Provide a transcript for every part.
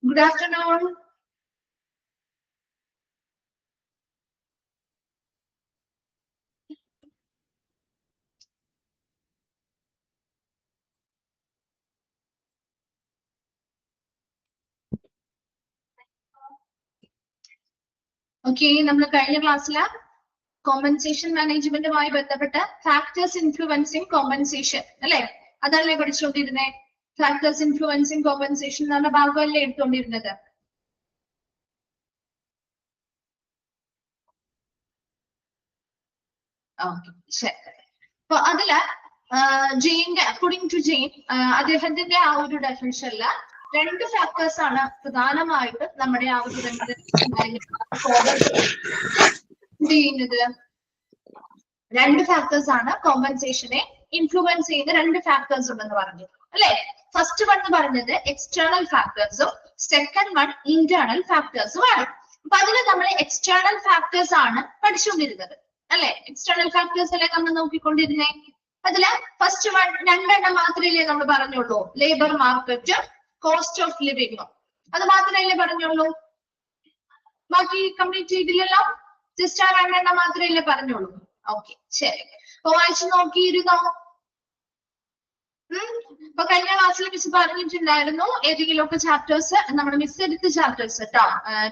Good afternoon. Okay, നമ്മൾ കഴിഞ്ഞ ക്ലാസ്സിലെ കോമ്പൻസേഷൻ മാനേജ്മെന്റുമായി ബന്ധപ്പെട്ട ഫാക്ടേഴ്സ് ഇൻഫ്ലുവൻസിങ് കോമ്പൻസേഷൻ അല്ലെ, അതല്ലേ പഠിച്ചുകൊണ്ടിരുന്നത്? ഫാക്ടേഴ്സ് ഇൻഫ്ലുവൻസിങ് കോമ്പൻസേഷൻ എന്ന് പറഞ്ഞ ഭാഗമല്ലേ എടുത്തുകൊണ്ടിരുന്നത്? ഓക്കെ, ശരി. അപ്പൊ അതില് ജെയിന്റെ അക്കോർഡിംഗ് ടു ജെയിൻ അദ്ദേഹത്തിന്റെ ആ ഒരു ഡെഫിനിഷനിൽ രണ്ട് ഫാക്ടേഴ്സ് ആണ് പ്രധാനമായിട്ട് നമ്മുടെ ആ ഒരു ചെയ്യുന്നത്. രണ്ട് ഫാക്ടേഴ്സ് ആണ് കോമ്പൻസേഷനെ ഇൻഫ്ലുവൻസ് ചെയ്യുന്ന രണ്ട് ഫാക്ടേഴ്സ് ഉണ്ടെന്ന് പറഞ്ഞു അല്ലെ. ഫസ്റ്റ് വൺ എന്ന് പറഞ്ഞത് എക്സ്റ്റേണൽ ഫാക്ടേഴ്സും സെക്കൻഡ് വൺ ഇന്റേണൽ ഫാക്ടേഴ്സും ആണ്. അപ്പൊ അതിൽ നമ്മൾ എക്സ്റ്റേണൽ ഫാക്ടേഴ്സ് ആണ് പഠിച്ചുകൊണ്ടിരുന്നത് അല്ലെ. എക്സ്റ്റേണൽ ഫാക്ടേഴ്സ് അല്ലെ നമ്മൾ നോക്കിക്കൊണ്ടിരുന്നേ. അതില് ഫസ്റ്റ് വൺ രണ്ടെണ്ണം മാത്രമല്ലേ നമ്മൾ പറഞ്ഞുള്ളൂ, ലേബർ മാർക്കറ്റും കോസ്റ്റ് ഓഫ് ലിവിങ്ങും. അത് മാത്രമല്ലേ പറഞ്ഞുള്ളൂ, ബാക്കി കംപ്ലീറ്റ് ചെയ്തില്ലല്ലോ. ജസ്റ്റ് ആ രണ്ടെണ്ണം മാത്രമല്ലേ പറഞ്ഞുള്ളൂ. ഓക്കെ, ശരി. അപ്പൊ വായിച്ചു നോക്കിയിരുന്നോ? അപ്പൊ കഴിഞ്ഞ ക്ലാസ്സിൽ മിസ് പറഞ്ഞിട്ടുണ്ടായിരുന്നു ഏതെങ്കിലുമൊക്കെ ചാപ്റ്റേഴ്സ് നമ്മുടെ മിസ് എടുത്ത ചാപ്റ്റേഴ്സ് കേട്ടോ,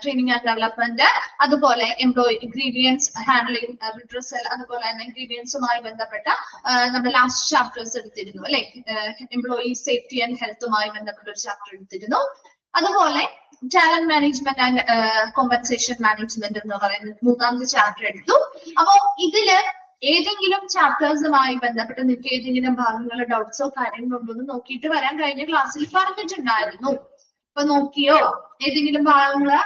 ട്രെയിനിങ് ആൻഡ് ഡെവലപ്മെന്റ്, അതുപോലെ എംപ്ലോയി ഇൻഗ്രീഡിയൻസ് ഹാൻഡ്ലിംഗ് റിട്രസൽ, അതുപോലെ തന്നെ ഇൻഗ്രീഡിയൻസുമായി ബന്ധപ്പെട്ട നമ്മുടെ ലാസ്റ്റ് ചാപ്റ്റേഴ്സ് എടുത്തിരുന്നു അല്ലെ. എംപ്ലോയി സേഫ്റ്റി ആൻഡ് ഹെൽത്തുമായി ബന്ധപ്പെട്ട ഒരു ചാപ്റ്റർ എടുത്തിരുന്നു. അതുപോലെ talent management and compensation management എന്ന് പറയുന്ന മൂന്നാമത്തെ ചാപ്റ്റർ എടുത്തു. അപ്പോ ഇതില് ഏതെങ്കിലും ചാപ്റ്റേഴ്സുമായി ബന്ധപ്പെട്ട് നിങ്ങൾക്ക് ഏതെങ്കിലും ഭാഗങ്ങളോ ഡൗട്ട്സോ കാര്യങ്ങളോ ഉണ്ടോ എന്ന് നോക്കിയിട്ട് വരാൻ കഴിഞ്ഞ ക്ലാസ്സിൽ പറഞ്ഞിട്ടുണ്ടായിരുന്നു. അപ്പൊ നോക്കിയോ? ഏതെങ്കിലും ഭാഗങ്ങള്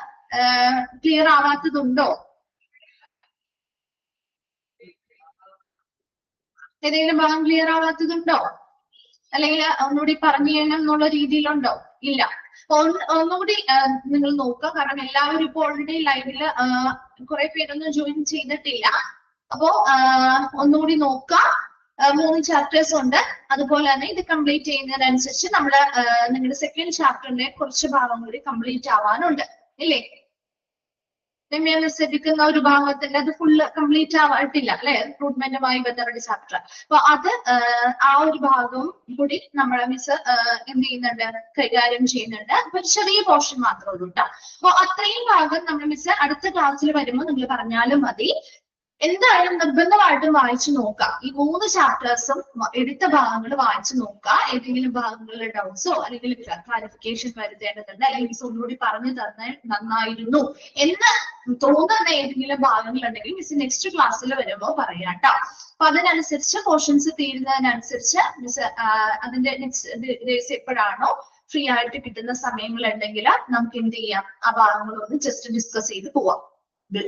ക്ലിയർ ആവാത്തതുണ്ടോ? ഏതെങ്കിലും ഭാഗം ക്ലിയർ ആവാത്തതുണ്ടോ? അല്ലെങ്കിൽ ഒന്നുകൂടി പറഞ്ഞു തരണം എന്നുള്ള രീതിയിലുണ്ടോ? ഇല്ല. ഒന്നുകൂടി നിങ്ങൾ നോക്കുക, കാരണം എല്ലാവരും ഇപ്പോൾ ഓൾറെഡി ലൈവില് കുറെ പേരൊന്നും ജോയിൻ ചെയ്തിട്ടില്ല. അപ്പോ ഒന്നുകൂടി നോക്കാം. 3 ചാപ്റ്റേഴ്സ് ഉണ്ട്. അതുപോലെ തന്നെ ഇത് കംപ്ലീറ്റ് ചെയ്യുന്നതിനനുസരിച്ച് നമ്മള് നിങ്ങളുടെ സെക്കൻഡ് ചാപ്റ്ററിന്റെ കുറച്ച് ഭാഗം കൂടി കംപ്ലീറ്റ് ആവാനുണ്ട് ഇല്ലേ. എടുക്കുന്ന ഒരു ഭാഗത്തിന്റെ അത് ഫുള്ള് കംപ്ലീറ്റ് ആവായിട്ടില്ല അല്ലെ, റിക്രൂട്ട്മെന്റുമായി ബന്ധപ്പെട്ട ചാപ്റ്റർ. അപ്പൊ അത് ആ ഒരു ഭാഗവും കൂടി നമ്മളെ മിസ് എന്ത് ചെയ്യുന്നുണ്ട്, കൈകാര്യം ചെയ്യുന്നുണ്ട്. അപ്പൊ ചെറിയ പോർഷൻ മാത്രമേ ഉള്ളൂ കേട്ടോ. അപ്പൊ അത്രയും ഭാഗം നമ്മൾ മിസ് അടുത്ത ക്ലാസ്സിൽ വരുമ്പോൾ നിങ്ങൾ പറഞ്ഞാലും മതി. എന്തായാലും നിർബന്ധമായിട്ടും വായിച്ചു നോക്കാം. ഈ 3 ചാപ്റ്റേഴ്സും എടുത്ത ഭാഗങ്ങൾ വായിച്ചു നോക്കുക. ഏതെങ്കിലും ഭാഗങ്ങളിലെ ഡൗട്ട്സോ അല്ലെങ്കിൽ ക്ലാരിഫിക്കേഷൻ വരുത്തേണ്ടതുണ്ട്, അല്ലെങ്കിൽ ഒന്നുകൂടി പറഞ്ഞു തന്നാൽ നന്നായിരുന്നു എന്ന് തോന്നുന്ന ഏതെങ്കിലും ഭാഗങ്ങൾ ഉണ്ടെങ്കിൽ മിസ് നെക്സ്റ്റ് ക്ലാസ്സിൽ വരുമ്പോൾ പറയാം കേട്ടോ. അപ്പൊ അതിനനുസരിച്ച് പോർഷൻസ് തീരുന്നതിനനുസരിച്ച് മിസ് അതിന്റെ നെക്സ്റ്റ് ഡേയ്സ് എപ്പോഴാണോ ഫ്രീ ആയിട്ട് കിട്ടുന്ന സമയങ്ങൾ ഉണ്ടെങ്കിൽ നമുക്ക് എന്ത് ചെയ്യാം, ആ ഭാഗങ്ങളൊന്ന് ജസ്റ്റ് ഡിസ്കസ് ചെയ്ത് പോവാം.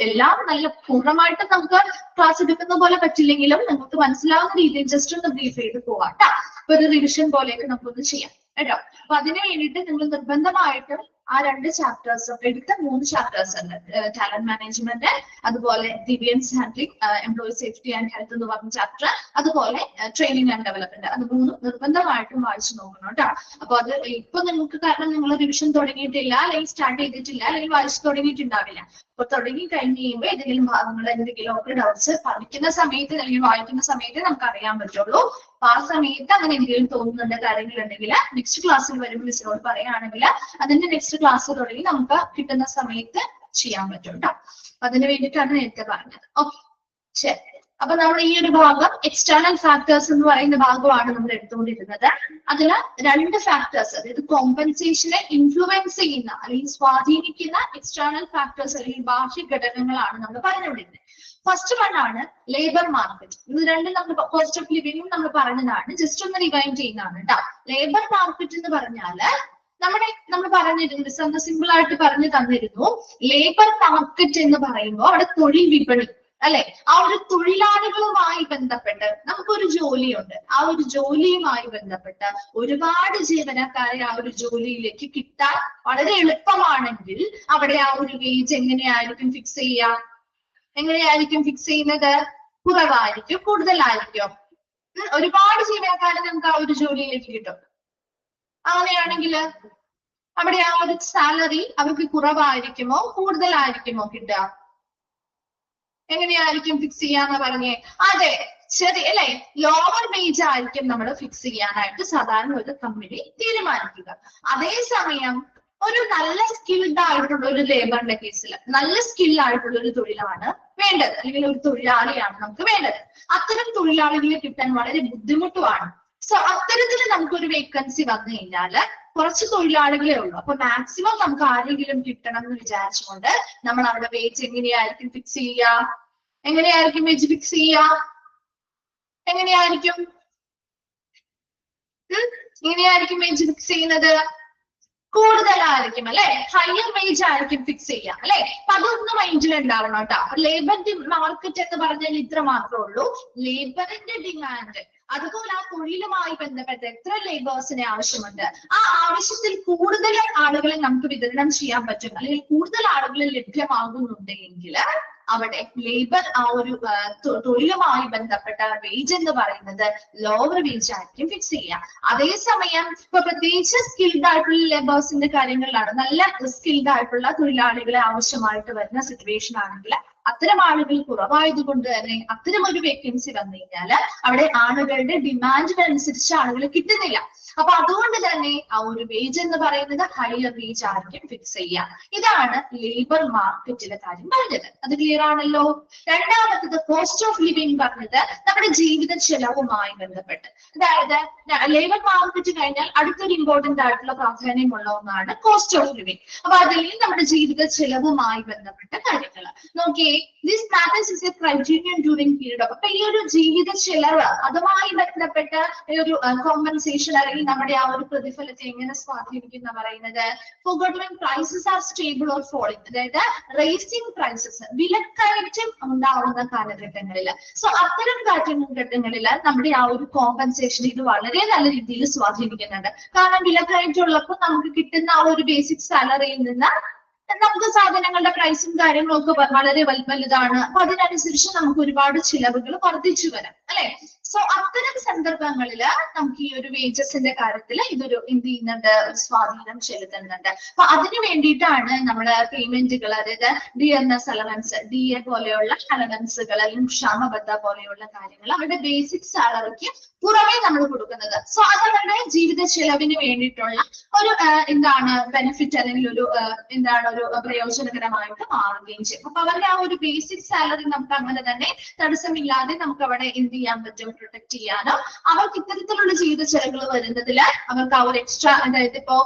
എല്ലാം നല്ല പൂർണ്ണമായിട്ട് നമുക്ക് ക്ലാസ് എടുക്കുന്ന പോലെ പറ്റില്ലെങ്കിലും നമുക്ക് മനസ്സിലാവുന്ന രീതിയിൽ ജസ്റ്റ് ഒന്ന് ബ്രീഫ് ചെയ്ത് പോവാം കേട്ടോ. അപ്പൊ ഒരു റിവിഷൻ പോലെയൊക്കെ നമുക്കൊന്ന് ചെയ്യാം കേട്ടോ. അപ്പൊ അതിന് വേണ്ടിയിട്ട് നിങ്ങൾ നിർബന്ധമായിട്ടും ആ 2 ചാപ്റ്റേഴ്സും എടുത്ത 3 ചാപ്റ്റേഴ്സ് ഉണ്ട്, ടാലന്റ് മാനേജ്മെന്റ്, അതുപോലെ grievance handling, employee safety and health എന്ന് പറഞ്ഞ ചാപ്റ്റർ, അതുപോലെ ട്രെയിനിങ് ആൻഡ് ഡെവലപ്മെന്റ്, അത് 3 നിർബന്ധമായിട്ടും വായിച്ചു നോക്കണം കേട്ടോ. അപ്പൊ അത് ഇപ്പൊ നിങ്ങൾക്ക്, കാരണം നിങ്ങൾ റിവിഷൻ തുടങ്ങിയിട്ടില്ല, അല്ലെങ്കിൽ സ്റ്റാർട്ട് ചെയ്തിട്ടില്ല, അല്ലെങ്കിൽ വായിച്ചു തുടങ്ങിയിട്ടുണ്ടാവില്ല. അപ്പൊ തുടങ്ങി കഴിഞ്ഞ് കഴിയുമ്പോൾ ഏതെങ്കിലും ഭാഗങ്ങൾ എന്തെങ്കിലും ഒക്കെ ഡൗട്ട്സ് പഠിക്കുന്ന സമയത്ത് അല്ലെങ്കിൽ വായിക്കുന്ന സമയത്ത് നമുക്ക് അറിയാൻ പറ്റുള്ളൂ. അപ്പൊ ആ സമയത്ത് അങ്ങനെ എന്തെങ്കിലും തോന്നുന്നുണ്ട് കാര്യങ്ങളുണ്ടെങ്കിൽ നെക്സ്റ്റ് ക്ലാസ്സിൽ വരുമ്പോൾ മിസ്സിനോട് പറയുകയാണെങ്കിൽ അതിന്റെ നെക്സ്റ്റ് ക്ലാസ് തുടങ്ങി നമുക്ക് കിട്ടുന്ന സമയത്ത് ചെയ്യാൻ പറ്റും കേട്ടോ. അപ്പൊ അതിന് വേണ്ടിയിട്ടാണ് നേരത്തെ പറഞ്ഞത്. ഓക്കെ, ശരി. അപ്പൊ നമ്മൾ ഈ ഒരു ഭാഗം എക്സ്റ്റേണൽ ഫാക്ടേഴ്സ് എന്ന് പറയുന്ന ഭാഗമാണ് നമ്മൾ എടുത്തുകൊണ്ടിരുന്നത്. അതില് 2 ഫാക്ടേഴ്സ്, അതായത് കോമ്പൻസേഷനെ ഇൻഫ്ലുവൻസ് ചെയ്യുന്ന അല്ലെങ്കിൽ സ്വാധീനിക്കുന്ന എക്സ്റ്റേണൽ ഫാക്ടേഴ്സ് അല്ലെങ്കിൽ ബാഹ്യ ഘടകങ്ങളാണ് നമ്മൾ പറഞ്ഞുകൊണ്ടിരുന്നത്. ഫസ്റ്റ് വൺ ആണ് ലേബർ മാർക്കറ്റ്. ഇത് രണ്ടും നമ്മൾ കോസ്റ്റ് ഓഫ് ലിവിംഗും നമ്മൾ പറഞ്ഞതാണ്. ജസ്റ്റ് ഒന്ന് റിവൈൻഡ് ചെയ്യുന്നതാണ് കേട്ടോ. ലേബർ മാർക്കറ്റ് എന്ന് പറഞ്ഞാല് നമ്മൾ പറഞ്ഞിരുന്നു, സിമ്പിൾ ആയിട്ട് പറഞ്ഞു തന്നിരുന്നു. ലേബർ മാർക്കറ്റ് എന്ന് പറയുമ്പോൾ അവിടെ തൊഴിൽ വിപണി അല്ലെ, ആ ഒരു തൊഴിലാളികളുമായി ബന്ധപ്പെട്ട് നമുക്കൊരു ജോലിയുണ്ട്. ആ ഒരു ജോലിയുമായി ബന്ധപ്പെട്ട് ഒരുപാട് ജീവനക്കാരെ ആ ഒരു ജോലിയിലേക്ക് കിട്ടാൻ വളരെ എളുപ്പമാണെങ്കിൽ അവിടെ ആ ഒരു വേജ് എങ്ങനെയായിരിക്കും ഫിക്സ് ചെയ്യുക? എങ്ങനെയായിരിക്കും ഫിക്സ് ചെയ്യുന്നത്? കുറവായിരിക്കും, കൂടുതലായിരിക്കും? ഒരുപാട് ജീവനക്കാരെ നമുക്ക് ആ ഒരു ജോലിയിലേക്ക് കിട്ടും. അങ്ങനെയാണെങ്കിൽ അവിടെ ആ ഒരു സാലറി അവർക്ക് കുറവായിരിക്കുമോ കൂടുതലായിരിക്കുമോ കിട്ടുക? എങ്ങനെയായിരിക്കും ഫിക്സ് ചെയ്യാന്ന് പറഞ്ഞേ? അതെ, ശരി അല്ലെ, ലോവർ വേജ് ആയിരിക്കും നമ്മൾ ഫിക്സ് ചെയ്യാനായിട്ട് സാധാരണ ഒരു കമ്പനി തീരുമാനിക്കുക. അതേസമയം ഒരു നല്ല സ്കിൽഡ് ആയിട്ടുള്ള ഒരു ലേബറിന്റെ കേസിൽ നല്ല സ്കിൽ ആയിട്ടുള്ള ഒരു തൊഴിലാണ് വേണ്ടത്, അല്ലെങ്കിൽ ഒരു തൊഴിലാളിയാണ് നമുക്ക് വേണ്ടത്. അത്തരം തൊഴിലാളികളെ കിട്ടാൻ വളരെ ബുദ്ധിമുട്ടുമാണ്. സോ അത്തരത്തിൽ നമുക്കൊരു വേക്കൻസി വന്നു കഴിഞ്ഞാല് കുറച്ച് തൊഴിലാളികളെ ഉള്ളൂ. അപ്പൊ മാക്സിമം നമുക്ക് ആരെങ്കിലും കിട്ടണം എന്ന് വിചാരിച്ചുകൊണ്ട് നമ്മൾ അവിടെ വേജ് എങ്ങനെയായിരിക്കും ഫിക്സ് ചെയ്യുക? എങ്ങനെയായിരിക്കും വേജ് ഫിക്സ് ചെയ്യുക? എങ്ങനെയായിരിക്കും എങ്ങനെയായിരിക്കും വേജ് ഫിക്സ് ചെയ്യുന്നത്? കൂടുതലായിരിക്കും അല്ലെ, ഹയർ വേജ് ആയിരിക്കും ഫിക്സ് ചെയ്യുക അല്ലെ. അപ്പൊ അതൊന്നും മൈൻഡിൽ ഉണ്ടാവണം കേട്ടോ. ലേബർ മാർക്കറ്റ് എന്ന് പറഞ്ഞാൽ ഇത്ര മാത്രമേ ഉള്ളൂ, ലേബറിന്റെ ഡിമാൻഡ് അതുപോലെ ആ തൊഴിലുമായി ബന്ധപ്പെട്ട് എത്ര ലേബേഴ്സിനെ ആവശ്യമുണ്ട്, ആ ആവശ്യത്തിൽ കൂടുതൽ ആളുകളെ നമുക്ക് വിതരണം ചെയ്യാൻ പറ്റും, അല്ലെങ്കിൽ കൂടുതൽ ആളുകൾ ലഭ്യമാകുന്നുണ്ടെങ്കിൽ അവിടെ ലേബർ ആ ഒരു തൊഴിലുമായി ബന്ധപ്പെട്ട വേജ് എന്ന് പറയുന്നത് ലോവർ വേജ് ആയിരിക്കും ഫിക്സ് ചെയ്യുക. അതേസമയം ഇപ്പൊ പ്രത്യേകിച്ച് സ്കിൽഡ് ആയിട്ടുള്ള ലേബേഴ്സിന്റെ കാര്യങ്ങളിലാണ്, നല്ല സ്കിൽഡ് ആയിട്ടുള്ള തൊഴിലാളികളെ ആവശ്യമായിട്ട് വരുന്ന സിറ്റുവേഷൻ ആണെങ്കിൽ അത്തരം ആളുകൾ കുറവായത് കൊണ്ട് തന്നെ അത്തരം ഒരു വേക്കൻസി വന്നു കഴിഞ്ഞാൽ അവിടെ ആളുകളുടെ ഡിമാൻഡിനനുസരിച്ച് ആളുകൾ കിട്ടുന്നില്ല. അപ്പൊ അതുകൊണ്ട് തന്നെ ആ ഒരു വേജ് എന്ന് പറയുന്നത് ഹയർ വേജ് ആയിരിക്കും ഫിക്സ് ചെയ്യുക. ഇതാണ് ലേബർ മാർക്കറ്റിലെ കാര്യം പറഞ്ഞത്. അത് ക്ലിയർ ആണല്ലോ. രണ്ടാമത്തത് കോസ്റ്റ് ഓഫ് ലിവിംഗ് പറഞ്ഞത് നമ്മുടെ ജീവിത ചെലവുമായി ബന്ധപ്പെട്ട്, അതായത് ലേബർ മാർക്കറ്റ് കഴിഞ്ഞാൽ അടുത്തൊരു ഇമ്പോർട്ടന്റ് ആയിട്ടുള്ള പ്രാധാന്യമുള്ള ഒന്നാണ് കോസ്റ്റ് ഓഫ് ലിവിംഗ്. അപ്പൊ അതിൽ നമ്മുടെ ജീവിത ചെലവുമായി ബന്ധപ്പെട്ട കാര്യങ്ങൾ നോക്കിയേ. This matters is A criterion during period of. അപ്പൊ ഈ ഒരു ജീവിത ചെലവ് അതുമായി ബന്ധപ്പെട്ട ഒരു കോമ്പൻസേഷൻ അല്ലെങ്കിൽ നമ്മുടെ ആ ഒരു പ്രതിഫലത്തെ എങ്ങനെ സ്വാധീനിക്കും എന്ന് പറയുന്നത്, forgotten prices are stable or falling, അതായത് റേസിംഗ് പ്രൈസസ് വിലക്കയറ്റം ഉണ്ടാവുന്ന കാലഘട്ടങ്ങളിൽ. സോ അത്തരം കാലഘട്ടങ്ങളിൽ നമ്മുടെ ആ ഒരു കോമ്പൻസേഷൻ ഇത് വളരെ നല്ല രീതിയിൽ സ്വാധീനിക്കുന്നുണ്ട്. കാരണം വിലക്കയറ്റം ഉള്ളപ്പോൾ നമുക്ക് കിട്ടുന്ന ആ ഒരു ബേസിക് സാലറിയിൽ നിന്ന് നമുക്ക് സാധനങ്ങളുടെ പ്രൈസും കാര്യങ്ങളും ഒക്കെ വളരെ വലുതാണ്. അപ്പൊ അതിനനുസരിച്ച് നമുക്ക് ഒരുപാട് ചിലവുകൾ വർദ്ധിച്ചു വരാം അല്ലെ. സോ അത്തരം സന്ദർഭങ്ങളിൽ നമുക്ക് ഈ ഒരു വേജസിന്റെ കാര്യത്തിൽ ഇതൊരു എന്ത് ചെയ്യുന്നുണ്ട്, സ്വാധീനം ചെലുത്തുന്നുണ്ട്. അപ്പൊ അതിനു വേണ്ടിയിട്ടാണ് നമ്മള് പേയ്മെന്റുകൾ, അതായത് ഡിയർനെസ് അലവൻസ്, DA പോലെയുള്ള അലവൻസുകൾ, അല്ലെങ്കിൽ ക്ഷാമബദ്ധ പോലെയുള്ള കാര്യങ്ങൾ അവരുടെ ബേസിക് സാലറിക്ക് പുറമെ നമ്മൾ കൊടുക്കുന്നത്. സോ അത് അവരുടെ ജീവിത ചെലവിന് വേണ്ടിയിട്ടുള്ള ഒരു എന്താണ് ബെനിഫിറ്റ്, അല്ലെങ്കിൽ ഒരു എന്താണ് ഒരു പ്രയോജനകരമായിട്ട് മാറുകയും ചെയ്യും. അപ്പൊ അവരുടെ ആ ഒരു ബേസിക് സാലറി നമുക്ക് അങ്ങനെ തന്നെ തടസ്സമില്ലാതെ നമുക്ക് അവിടെ എന്ത് ചെയ്യാൻ പറ്റും, പ്രൊട്ടക്ട് ചെയ്യാനോ. അവർക്ക് ഇത്തരത്തിലുള്ള ജീവിത ചെലവുകൾ വരുന്നതിൽ അവർക്ക് ആ ഒരു എക്സ്ട്രാ, അതായത് ഇപ്പോ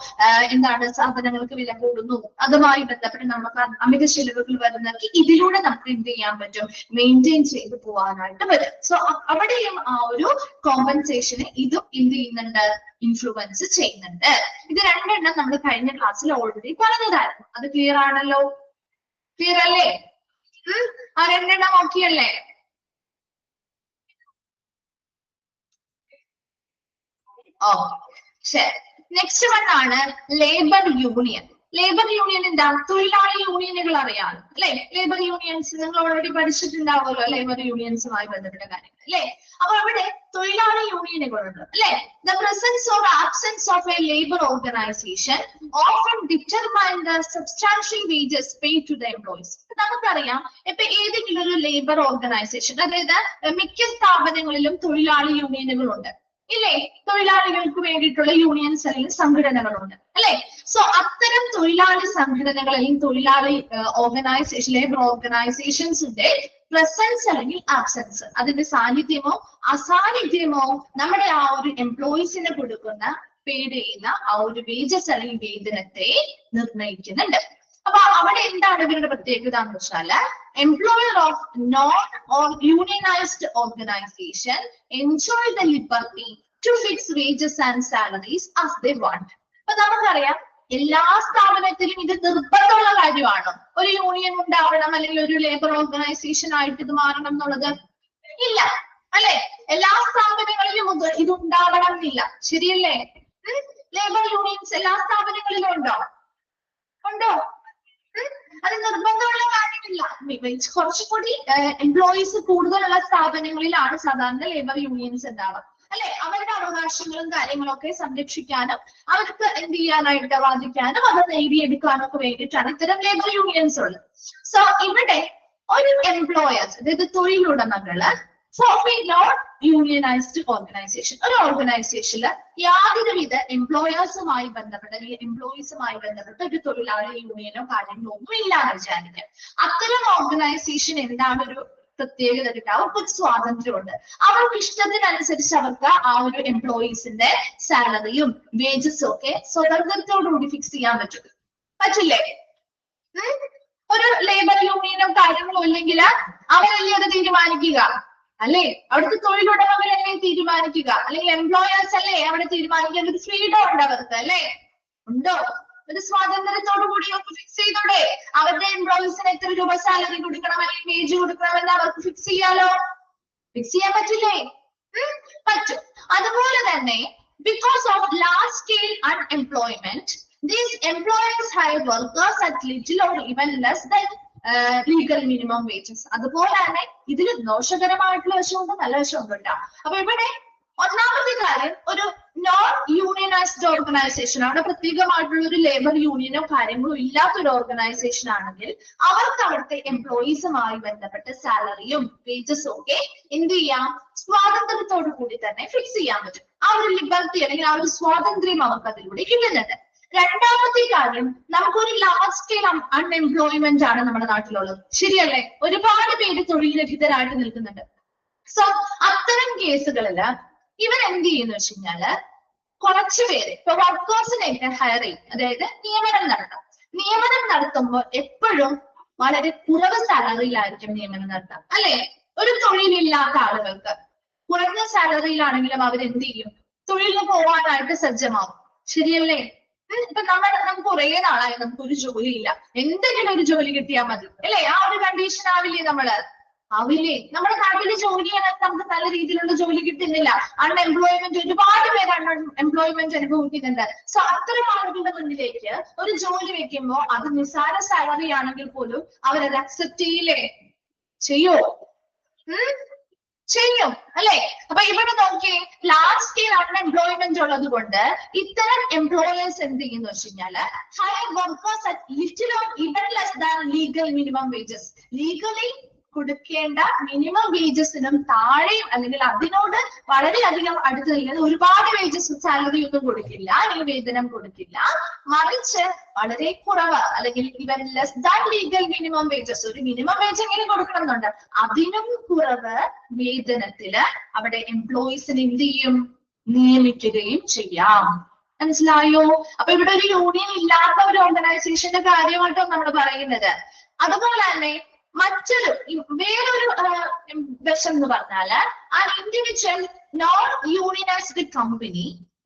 എന്താണ് സാധനങ്ങൾക്ക് വില കൂടുന്നു, അതുമായി ബന്ധപ്പെട്ട് നമുക്ക് അമിത ചെലവുകൾ വരുന്നെങ്കിൽ ഇതിലൂടെ നമുക്ക് എന്ത് ചെയ്യാൻ പറ്റും, മെയിൻറ്റെയിൻ ചെയ്ത് പോകാനായിട്ട് വരും. സോ അവിടെയും ആ ഒരു കോമ്പൻസേഷന് ഇതും എന്ത് ചെയ്യുന്നുണ്ട്, ഇൻഫ്ലുവൻസ് ചെയ്യുന്നുണ്ട്. ഇത് രണ്ടെണ്ണം നമ്മൾ കഴിഞ്ഞ ക്ലാസ്സിൽ ഓൾറെഡി പറഞ്ഞതായിരുന്നു. അത് ക്ലിയർ ആണല്ലോ, ക്ലിയർ അല്ലേ? ആ രണ്ടെണ്ണം ഓക്കെ അല്ലേ? ശരി. നെക്സ്റ്റ് വൺ ആണ് ലേബർ യൂണിയൻ. ലേബർ യൂണിയൻ എന്താ? തൊഴിലാളി യൂണിയനുകൾ അറിയാം അല്ലെ. ലേബർ യൂണിയൻസ് നിങ്ങൾ ഓൾറെഡി പഠിച്ചിട്ടുണ്ടാവുമല്ലോ, ലേബർ യൂണിയൻസുമായി ബന്ധപ്പെട്ട കാര്യങ്ങൾ അല്ലെ. അപ്പൊ അവിടെ തൊഴിലാളി യൂണിയനുകളുണ്ട് അല്ലെ. The presence or absence of a labour organisation often determine the substantial wages paid to the employees. നമുക്കറിയാം ഇപ്പൊ ഏതെങ്കിലും ഒരു ലേബർ ഓർഗനൈസേഷൻ, അതായത് മിക്ക സ്ഥാപനങ്ങളിലും തൊഴിലാളി യൂണിയനുകളുണ്ട് ഇല്ലേ. തൊഴിലാളികൾക്ക് വേണ്ടിയിട്ടുള്ള യൂണിയൻസ് അല്ലെങ്കിൽ സംഘടനകളുണ്ട് അല്ലെ. സോ അത്തരം തൊഴിലാളി സംഘടനകൾ അല്ലെങ്കിൽ തൊഴിലാളി ഓർഗനൈസേഷൻ, ലേബർ ഓർഗനൈസേഷൻസിന്റെ പ്രസൻസ് അല്ലെങ്കിൽ ആബ്സെൻസ്, അതിന്റെ സാന്നിധ്യമോ അസാന്നിധ്യമോ നമ്മുടെ ആ ഒരു എംപ്ലോയീസിന് കൊടുക്കുന്ന പെയ്ഡ് ചെയ്യുന്ന ആ ഒരു വേജസ് അല്ലെങ്കിൽ വേതനത്തെ നിർണ്ണയിക്കുന്നുണ്ട്. അപ്പൊ അവിടെ എന്താണ് ഇവരുടെ പ്രത്യേകത എന്ന് വെച്ചാല്, employer of non or unionised organisation enjoy the liberty to fix wages and salaries as they want. അപ്പൊ നമുക്കറിയാം എല്ലാ സ്ഥാപനത്തിലും ഇത് നിർബന്ധമുള്ള കാര്യമാണോ ഒരു യൂണിയൻ ഉണ്ടാവണം അല്ലെങ്കിൽ ഒരു ലേബർ ഓർഗനൈസേഷൻ ആയിട്ട് ഇത് മാറണം എന്നുള്ളത്? ഇല്ല അല്ലെ. എല്ലാ സ്ഥാപനങ്ങളിലും ഇത് ഉണ്ടാവണം എന്നില്ല, ശരിയല്ലേ? ലേബർ യൂണിയൻസ് എല്ലാ സ്ഥാപനങ്ങളിലും ഉണ്ടോ? ഉണ്ടോ? അത് നിർബന്ധമുള്ള കാര്യമില്ല. കുറച്ചുകൂടി എംപ്ലോയീസ് കൂടുതലുള്ള സ്ഥാപനങ്ങളിലാണ് സാധാരണ ലേബർ യൂണിയൻസ് ഉണ്ടാവുക അല്ലെ? അവരുടെ അവകാശങ്ങളും കാര്യങ്ങളൊക്കെ സംരക്ഷിക്കാനും അവർക്ക് എന്ത് ചെയ്യാനായിട്ട് വാദിക്കാനും അത് നേടിയെടുക്കാനും ഒക്കെ വേണ്ടിയിട്ടാണ് ഇത്തരം ലേബർ യൂണിയൻസ് ഉള്ളത്. സോ ഇവിടെ ഒരു എംപ്ലോയേഴ്സ്, അതായത് തൊഴിലുടമകള് form a non unionized organization, ഒരു ഓർഗനൈസേഷനിൽ യാതൊരുവിധ എംപ്ലോയേഴ്സുമായി ബന്ധപ്പെട്ട അല്ലെങ്കിൽ എംപ്ലോയീസുമായി ബന്ധപ്പെട്ട ഒരു തൊഴിലാളി യൂണിയനോ കാര്യങ്ങളോ ഒന്നും ഇല്ലാന്ന് വിചാരിക്കാം. അത്തരം ഓർഗനൈസേഷൻ എന്താണ് ഒരു പ്രത്യേകത കിട്ടുക? അവർക്ക് സ്വാതന്ത്ര്യമുണ്ട്. അവർക്ക് ഇഷ്ടത്തിനനുസരിച്ച് അവർക്ക് ആ ഒരു എംപ്ലോയീസിന്റെ സാലറിയും വേജസും ഒക്കെ സ്വതന്ത്രത്തോടുകൂടി ഫിക്സ് ചെയ്യാൻ പറ്റില്ലേ? ഒരു ലേബർ യൂണിയനോ കാര്യങ്ങളോ ഇല്ലെങ്കിൽ അവരല്ലേ അത് തീരുമാനിക്കുക, അല്ലെ? അവിടുത്തെ തൊഴിലുടമകളല്ലേ തീരുമാനിക്കുക, അല്ലെങ്കിൽ എംപ്ലോയേഴ്സ് അല്ലേ അവിടെ തീരുമാനിക്കാൻ ഒരു ഫ്രീഡം ഉണ്ട് അവർക്ക്, അല്ലെ? ഉണ്ടോ? ഒരു സ്വാതന്ത്ര്യത്തോടു കൂടി അവർക്ക് ഫിക്സ് ചെയ്തോടെ അവരുടെ എംപ്ലോയീസിന് എത്ര രൂപ സാലറി കൊടുക്കണം അല്ലെങ്കിൽ വേജ് കൊടുക്കണമെന്ന് അവർക്ക് ഫിക്സ് ചെയ്യാലോ? ഫിക്സ് ചെയ്യാൻ പറ്റില്ലേ? പറ്റും. അതുപോലെ തന്നെ because of large scale unemployment, these employers hire workers at little or even less than legal minimum wages. അതുപോലെ തന്നെ ഇതിൽ ദോഷകരമായിട്ടുള്ള വശമുണ്ട്, നല്ല വശമുണ്ട് കേട്ടോ. അപ്പൊ ഇവിടെ ഒന്നാമത്തെ കാര്യം, ഒരു നോൺ യൂണിയനൈസ്ഡ് ഓർഗനൈസേഷൻ, അവിടെ പ്രത്യേകമായിട്ടുള്ള ഒരു ലേബർ യൂണിയനോ കാര്യങ്ങളോ ഇല്ലാത്തൊരു ഓർഗനൈസേഷൻ ആണെങ്കിൽ അവർക്ക് അവിടുത്തെ എംപ്ലോയീസുമായി ബന്ധപ്പെട്ട സാലറിയും വേജസും ഒക്കെ എന്ത് ചെയ്യാം? സ്വാതന്ത്ര്യത്തോടു കൂടി തന്നെ ഫിക്സ് ചെയ്യാൻ പറ്റും. ആ ഒരു ലിബർട്ടി അല്ലെങ്കിൽ ആ ഒരു സ്വാതന്ത്ര്യം അവർക്ക് അതിലൂടെ കിട്ടുന്നുണ്ട്. രണ്ടാമത്തെ കാര്യം, നമുക്കൊരു ലാർജ് സ്കെയിൽ അൺഎംപ്ലോയ്മെന്റ് ആണ് നമ്മുടെ നാട്ടിലുള്ളത്, ശരിയല്ലേ? ഒരുപാട് പേര് തൊഴിൽ രഹിതരായിട്ട് നിൽക്കുന്നുണ്ട്. സോ അത്തരം കേസുകളില് ഇവരെന്ത് ചെയ്യുന്ന വെച്ച് കഴിഞ്ഞാല് കുറച്ചു പേര് ഇപ്പൊ വർക്കേഴ്സിനെയൊക്കെ ഹയർ ചെയ്യും, അതായത് നിയമനം നടത്താം. നിയമനം നടത്തുമ്പോൾ എപ്പോഴും വളരെ കുറവ് സാലറിയിലായിരിക്കും നിയമനം നടത്താം, അല്ലെ? ഒരു തൊഴിലില്ലാത്ത ആളുകൾക്ക് കുറഞ്ഞ സാലറിയിലാണെങ്കിലും അവരെന്ത് ചെയ്യും? തൊഴിലിന് പോവാനായിട്ട് സജ്ജമാവും, ശരിയല്ലേ? ഇപ്പൊ നമുക്ക് കുറെ നാളായി നമുക്കൊരു ജോലി ഇല്ല, എന്തെങ്കിലും ഒരു ജോലി കിട്ടിയാൽ മതി, അല്ലെ? ആ ഒരു കണ്ടീഷൻ ആവില്ലേ ആവില്ലേ? നമ്മുടെ നാട്ടില് ജോലി ചെയ്യാനായിട്ട് നമുക്ക് നല്ല രീതിയിലുള്ള ജോലി കിട്ടുന്നില്ല. അൺഎംപ്ലോയ്മെന്റ്, ഒരുപാട് പേര് അൺഎംപ്ലോയ്മെന്റ് അനുഭവിക്കുന്നുണ്ട്. സോ അത്തരം ആളുകളുടെ മുന്നിലേക്ക് ഒരു ജോലി വെക്കുമ്പോ അത് നിസ്സാര സാലറി ആണെങ്കിൽ പോലും അവരത് അക്സെപ്റ്റ് ചെയ്യില്ലേ? ചെയ്യോ? ചെയ്യും, അല്ലെ? അപ്പൊ ഇവിടെ നോക്കിയേ, ലാർജ് സ്കെയിൽ അൺഎംപ്ലോയ്മെന്റ് ഉള്ളത് കൊണ്ട് ഇത്തരം എംപ്ലോയേഴ്സ് എന്ത് ചെയ്യുന്നു വെച്ച് കഴിഞ്ഞാല് higher workers at little or even less than legal minimum wages, legally കൊടുക്കേണ്ട മിനിമം വേജസിനും താഴെയും അല്ലെങ്കിൽ അതിനോട് വളരെയധികം അടുത്ത് നിൽക്കുന്നത് ഒരുപാട് വേജസ് സാലറി ഒന്നും കൊടുക്കില്ല, അല്ലെങ്കിൽ വേതനം കൊടുക്കില്ല, മറിച്ച് വളരെ കുറവ് അല്ലെങ്കിൽ ഇവൻ less than legal minimum wages, ഒരു മിനിമം വേജ് എങ്ങനെ കൊടുക്കണം എന്നുണ്ട്, അതിനും കുറവ് വേതനത്തില് അവിടെ എംപ്ലോയീസിന് എന്ത് ചെയ്യും? നിയമിക്കുകയും ചെയ്യാം. മനസ്സിലായോ? അപ്പൊ ഇവിടെ ഒരു യൂണിയൻ ഇല്ലാത്ത ഒരു ഓർഗനൈസേഷന്റെ കാര്യമായിട്ടോ നമ്മൾ പറയുന്നത്. അതുപോലെ തന്നെ മറ്റൊരു വേറൊരു വശം എന്ന് പറഞ്ഞാല് an individual non-unionized company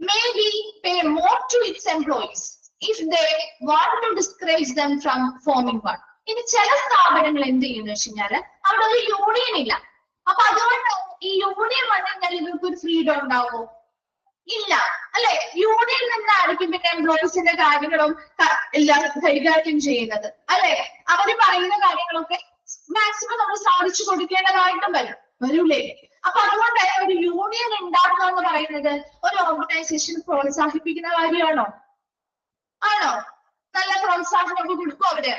may be pay more to its employees if they want to discourage them from forming one. ഇനി ചില സ്ഥാപനങ്ങൾ എന്ത് ചെയ്യുന്ന വെച്ച് കഴിഞ്ഞാല് അവിടെ ഒരു യൂണിയൻ ഇല്ല, അപ്പൊ അതുകൊണ്ട് ഈ യൂണിയൻ വന്നു കഴിഞ്ഞാൽ ഇവർക്ക് ഒരു ഫ്രീഡം ഉണ്ടാവോ? ഇല്ല, അല്ലെ? യൂണിയൻ നിന്നായിരിക്കും പിന്നെ എംപ്ലോയീസിന്റെ കാര്യങ്ങളും എല്ലാം കൈകാര്യം ചെയ്യുന്നത്, അല്ലെ? അവര് പറയുന്ന കാര്യങ്ങളൊക്കെ മാക്സിമം നമ്മൾ സാധിച്ചു കൊടുക്കേണ്ടതായിട്ടും വരൂലേ? അപ്പൊ അതുകൊണ്ട് ഒരു യൂണിയൻ ഉണ്ടാക്കുക എന്ന് പറയുന്നത് ഒരു ഓർഗനൈസേഷൻ പ്രോത്സാഹിപ്പിക്കുന്ന കാര്യമാണോ? ആണോ? നല്ല പ്രോത്സാഹനമൊക്കെ കൊടുക്കും അവര്.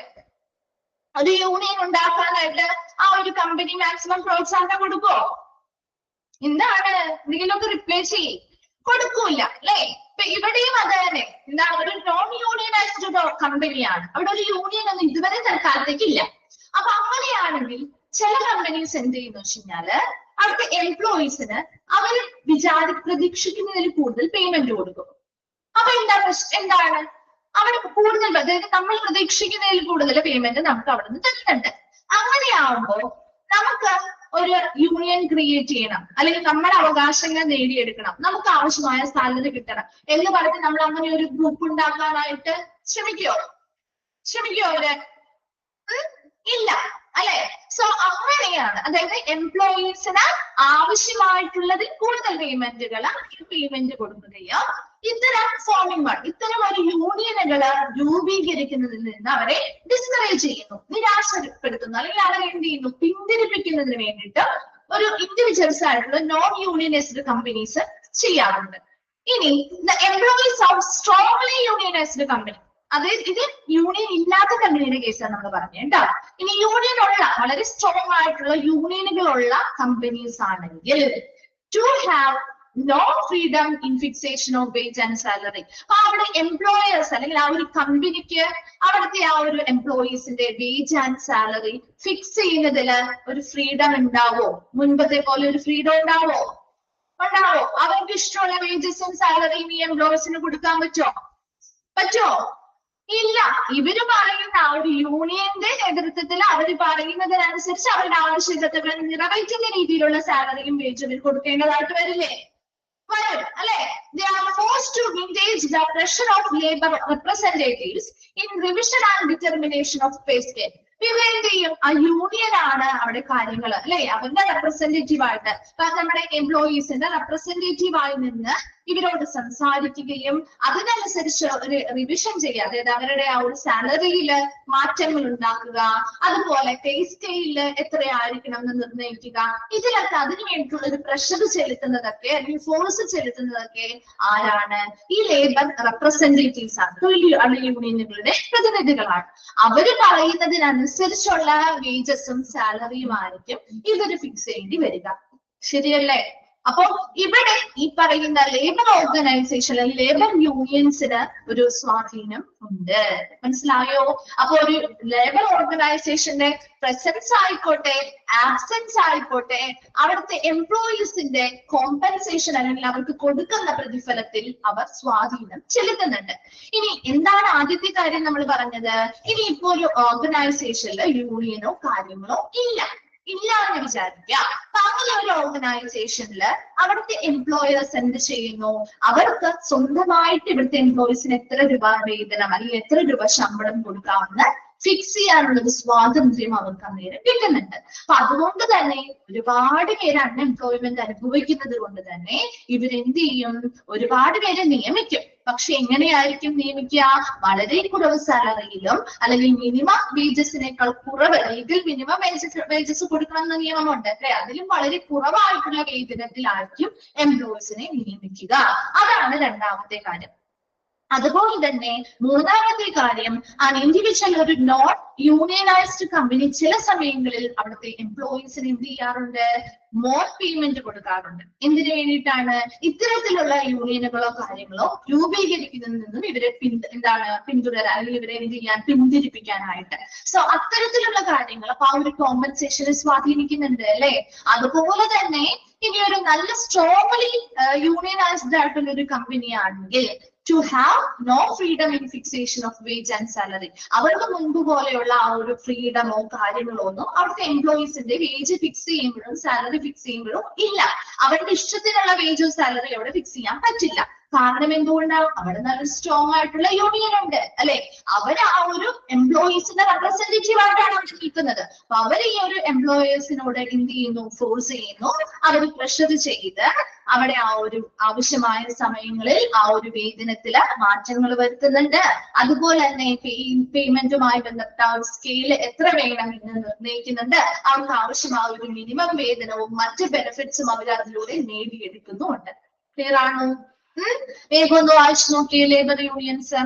ഒരു യൂണിയൻ ഉണ്ടാക്കാനായിട്ട് ആ ഒരു കമ്പനി മാക്സിമം പ്രോത്സാഹനം കൊടുക്കുമോ? എന്താണ്? എന്തെങ്കിലുമൊക്കെ റിപ്ലൈ ചെയ്യും, കൊടുക്കൂല, അല്ലെ? ഇപ്പൊ ഇവിടെയും അത് തന്നെ, എന്താണ്? ഒരു നോൺ യൂണിയനൈസ്ഡ് കമ്പനിയാണ്, അവിടെ ഒരു യൂണിയൻ ഒന്നും ഇതുവരെ തൽക്കാലത്തേക്ക് ഇല്ല. അപ്പൊ അങ്ങനെയാണെങ്കിൽ ചില കമ്പനീസ് എന്ത് ചെയ്യുന്ന വെച്ച് കഴിഞ്ഞാല് അവിടുത്തെ എംപ്ലോയീസിന് അവർ പ്രതീക്ഷിക്കുന്നതിൽ കൂടുതൽ പേയ്മെന്റ് കൊടുക്കും. അപ്പൊ എന്താണ് അവിടെ കൂടുതൽ, അതായത് നമ്മൾ പ്രതീക്ഷിക്കുന്നതിൽ കൂടുതൽ പേയ്മെന്റ് നമുക്ക് അവിടെ നിന്ന് തരുന്നുണ്ട്. അങ്ങനെയാവുമ്പോ നമുക്ക് ഒരു യൂണിയൻ ക്രിയേറ്റ് ചെയ്യണം, അല്ലെങ്കിൽ നമ്മുടെ അവകാശങ്ങൾ നേടിയെടുക്കണം, നമുക്ക് ആവശ്യമായ സാലറി കിട്ടണം എന്ന് പറഞ്ഞ് നമ്മൾ അങ്ങനെ ഒരു ഗ്രൂപ്പ് ഉണ്ടാക്കാനായിട്ട് ശ്രമിക്കോ അവര്? ഇല്ല, അല്ലെ? സോ അങ്ങനെയാണ്, അതായത് എംപ്ലോയീസിന് ആവശ്യമായിട്ടുള്ളതിൽ കൂടുതൽ പേയ്മെന്റ് കൊടുക്കുകയോ ഇത്തരം ഇത്തരം ഒരു യൂണിയനുകൾ രൂപീകരിക്കുന്നതിൽ നിന്ന് അവരെ ഡിസ്കറേജ് ചെയ്യുന്നു, നിരാശപ്പെടുത്തുന്നു, അല്ലെങ്കിൽ അവരെ എന്ത് ചെയ്യുന്നു? പിന്തിരിപ്പിക്കുന്നതിന് വേണ്ടിയിട്ട് ഒരു ഇൻഡിവിജ്വൽസ് ആയിട്ടുള്ള നോൺ യൂണിയനൈസ്ഡ് കമ്പനീസ് ചെയ്യാറുണ്ട്. ഇനി employees of strongly unionised company, അതായത് ഇത് യൂണിയൻ ഇല്ലാത്ത കമ്പനിയുടെ കേസാണ് നമ്മൾ പറഞ്ഞത് കേട്ടോ. ഇനി യൂണിയൻ ഉള്ള വളരെ സ്ട്രോങ് ആയിട്ടുള്ള യൂണിയനുകളുള്ള കമ്പനീസ് ആണെങ്കിൽ to have no freedom in fixation of wage and salary. അപ്പൊ അവിടെ എംപ്ലോയേഴ്സ് അല്ലെങ്കിൽ ആ ഒരു കമ്പനിക്ക് അവിടുത്തെ ആ ഒരു എംപ്ലോയീസിന്റെ വേജ് ആൻഡ് സാലറി ഫിക്സ് ചെയ്യുന്നതിൽ ഒരു ഫ്രീഡം ഉണ്ടാവോ? മുൻപത്തെ പോലെ ഒരു ഫ്രീഡം ഉണ്ടാവോ? അവർക്ക് ഇഷ്ടമുള്ള വേജസും സാലറിയും ഈ എംപ്ലോയേഴ്സിന് കൊടുക്കാൻ പറ്റോ? ഇല്ല. ഇവര് പറയുന്ന ആ ഒരു യൂണിയന്റെ നേതൃത്വത്തിൽ അവർ പറയുന്നതിനനുസരിച്ച് അവരുടെ ആവശ്യകതകൾ നിറവേറ്റുന്ന രീതിയിലുള്ള സാലറിയും വേജും ഇവർ കൊടുക്കേണ്ടതായിട്ട് വരില്ലേ? വരും അല്ലെ? They are forced to engage the pressure of labor representatives in revision and determination of pay scale. ഇവരെന്ത് ചെയ്യും? ആ യൂണിയൻ ആണ് അവിടെ കാര്യങ്ങൾ അല്ലെ, അവരുടെ റെപ്രസെന്റേറ്റീവ് ആയിട്ട് നമ്മുടെ എംപ്ലോയീസിന്റെ റെപ്രസെന്റേറ്റീവ് ആയി നിന്ന് ഇവരോട് സംസാരിക്കുകയും അതിനനുസരിച്ച് ഒരു റിവിഷൻ ചെയ്യുക, അതായത് അവരുടെ ആ ഒരു സാലറിയില് മാറ്റങ്ങൾ ഉണ്ടാക്കുക, അതുപോലെ പേ സ്കെയില് എത്രയായിരിക്കണം എന്ന് നിർണ്ണയിക്കുക. ഇതിലൊക്കെ അതിനു വേണ്ടിയിട്ടുള്ള ഒരു പ്രഷർ ചെലുത്തുന്നതൊക്കെ അല്ലെങ്കിൽ ഫോഴ്സ് ചെലുത്തുന്നതൊക്കെ ആരാണ്? ഈ ലേബർ റെപ്രസെന്റേറ്റീവ്സ് ആണ്, തൊഴിൽ യൂണിയനുകളുടെ പ്രതിനിധികളാണ്. അവര് പറയുന്നതിനനുസരിച്ചുള്ള വേജസും സാലറിയും ആയിരിക്കും ഇവര് ഫിക്സ് ചെയ്യേണ്ടി വരിക. ശരിയല്ലേ? അപ്പൊ ഇവിടെ ഈ പറയുന്ന ലേബർ ഓർഗനൈസേഷൻ ലേബർ യൂണിയൻസിന് ഒരു സ്വാധീനം ഉണ്ട്. മനസ്സിലായോ? അപ്പൊ ഒരു ലേബർ ഓർഗനൈസേഷന്റെ പ്രസൻസ് ആയിക്കോട്ടെ ആബ്സെൻസ് ആയിക്കോട്ടെ അവിടുത്തെ എംപ്ലോയീസിന്റെ കോമ്പൻസേഷൻ അല്ലെങ്കിൽ അവർക്ക് കൊടുക്കുന്ന പ്രതിഫലത്തിൽ അവർ സ്വാധീനം ചെലുത്തുന്നുണ്ട്. ഇനി എന്താണ് ആദ്യത്തെ കാര്യം നമ്മൾ പറഞ്ഞത്? ഇനി ഇപ്പോ ഒരു ഓർഗനൈസേഷനിൽ യൂണിയനോ കാര്യങ്ങളോ ഇല്ല എന്ന് വിചാരിക്കുക. അപ്പൊ അങ്ങനെ ഒരു ഓർഗനൈസേഷനിൽ അവിടുത്തെ എംപ്ലോയേഴ്സ് എന്ത് ചെയ്യുന്നു? അവർക്ക് സ്വന്തമായിട്ട് ഇവിടുത്തെ എംപ്ലോയീസിന് എത്ര രൂപ വേതനം അല്ലെങ്കിൽ എത്ര രൂപ ശമ്പളം കൊടുക്കാമെന്ന് ഫിക്സ് ചെയ്യാനുള്ള ഒരു സ്വാതന്ത്ര്യം അവർക്ക് അന്നേരം കിട്ടുന്നുണ്ട്. അപ്പൊ അതുകൊണ്ട് തന്നെ ഒരുപാട് പേര് അൺഎംപ്ലോയ്മെന്റ് അനുഭവിക്കുന്നത് കൊണ്ട് തന്നെ ഇവരെന്ത് ചെയ്യും? ഒരുപാട് പേരെ നിയമിക്കും. പക്ഷെ എങ്ങനെയായിരിക്കും നിയമിക്കുക? വളരെ കുറവ് സാലറിയിലും അല്ലെങ്കിൽ മിനിമം വേജസിനേക്കാൾ കുറവ് ലീഗൽ മിനിമം വേജസ് കൊടുക്കണമെന്ന നിയമമുണ്ട് അല്ലെ, അതിലും വളരെ കുറവായിട്ടുള്ള വേതനത്തിലായിരിക്കും എംപ്ലോയീസിനെ നിയമിക്കുക. അതാണ് രണ്ടാമത്തെ കാര്യം. അതുപോലെ തന്നെ മൂന്നാമത്തെ കാര്യം, an individual ഒരു നോൺ യൂണിയനൈസ്ഡ് കമ്പനി ചില സമയങ്ങളിൽ അവിടുത്തെ എംപ്ലോയീസിന് എന്ത് ചെയ്യാറുണ്ട്? മോർ പേയ്മെന്റ് കൊടുക്കാറുണ്ട്. എന്തിനു വേണ്ടിയിട്ടാണ്? ഇത്തരത്തിലുള്ള യൂണിയനുകളോ കാര്യങ്ങളോ രൂപീകരിക്കുന്നതിൽ നിന്നും ഇവരെ പിന്തുടരാൻ അല്ലെങ്കിൽ ഇവരെ എന്ത് ചെയ്യാൻ പിന്തിരിപ്പിക്കാനായിട്ട്. സോ അത്തരത്തിലുള്ള കാര്യങ്ങൾ അപ്പൊ ആ ഒരു കോമ്പൻസേഷനെ സ്വാധീനിക്കുന്നുണ്ട് അല്ലെ. അതുപോലെ തന്നെ ഇനി ഒരു നല്ല സ്ട്രോങ്ലി യൂണിയനൈസ്ഡ് ആയിട്ടുള്ള ഒരു കമ്പനി ആണെങ്കിൽ to have no freedom in fixation of wage and salary. അവർക്ക് മുൻപ് പോലെയുള്ള ആ ഒരു ഫ്രീഡമോ കാര്യങ്ങളോ ഒന്നും അവിടുത്തെ എംപ്ലോയീസിന്റെ വേജ് ഫിക്സ് ചെയ്യുമ്പോഴും സാലറി ഫിക്സ് ചെയ്യുമ്പോഴും ഇല്ല. അവരുടെ ഇഷ്ടത്തിനുള്ള വേജോ സാലറി അവിടെ ഫിക്സ് ചെയ്യാൻ പറ്റില്ല. കാരണം എന്തുകൊണ്ടാവും? അവിടെ നല്ല സ്ട്രോങ് ആയിട്ടുള്ള യൂണിയൻ ഉണ്ട് അല്ലെ. അവര് ആ ഒരു എംപ്ലോയീസിന്റെ റെപ്രസെന്റേറ്റീവ് ആയിട്ടാണ് അവർ നിൽക്കുന്നത്. അപ്പൊ അവർ ഈ ഒരു എംപ്ലോയേഴ്സിനോട് എന്ത് ചെയ്യുന്നു? ഫോഴ്സ് ചെയ്യുന്നു. അവർ പ്രഷർ ചെയ്ത് അവിടെ ആ ഒരു ആവശ്യമായ സമയങ്ങളിൽ ആ ഒരു വേതനത്തില് മാറ്റങ്ങൾ വരുത്തുന്നുണ്ട്. അതുപോലെ തന്നെ പേയ്മെന്റുമായി ബന്ധപ്പെട്ട ആ ഒരു സ്കെയിൽ എത്ര വേണം എന്ന് നിർണ്ണയിക്കുന്നുണ്ട്. അവർക്ക് ആവശ്യമായ ഒരു മിനിമം വേതനവും മറ്റ് ബെനിഫിറ്റ്സും അവർ അതിലൂടെ നേടിയെടുക്കുന്നുമുണ്ട്. ക്ലിയർ ആണോ? വേഗം ഒന്ന് വായിച്ചു നോക്കിയേ ലേബർ യൂണിയൻസ്.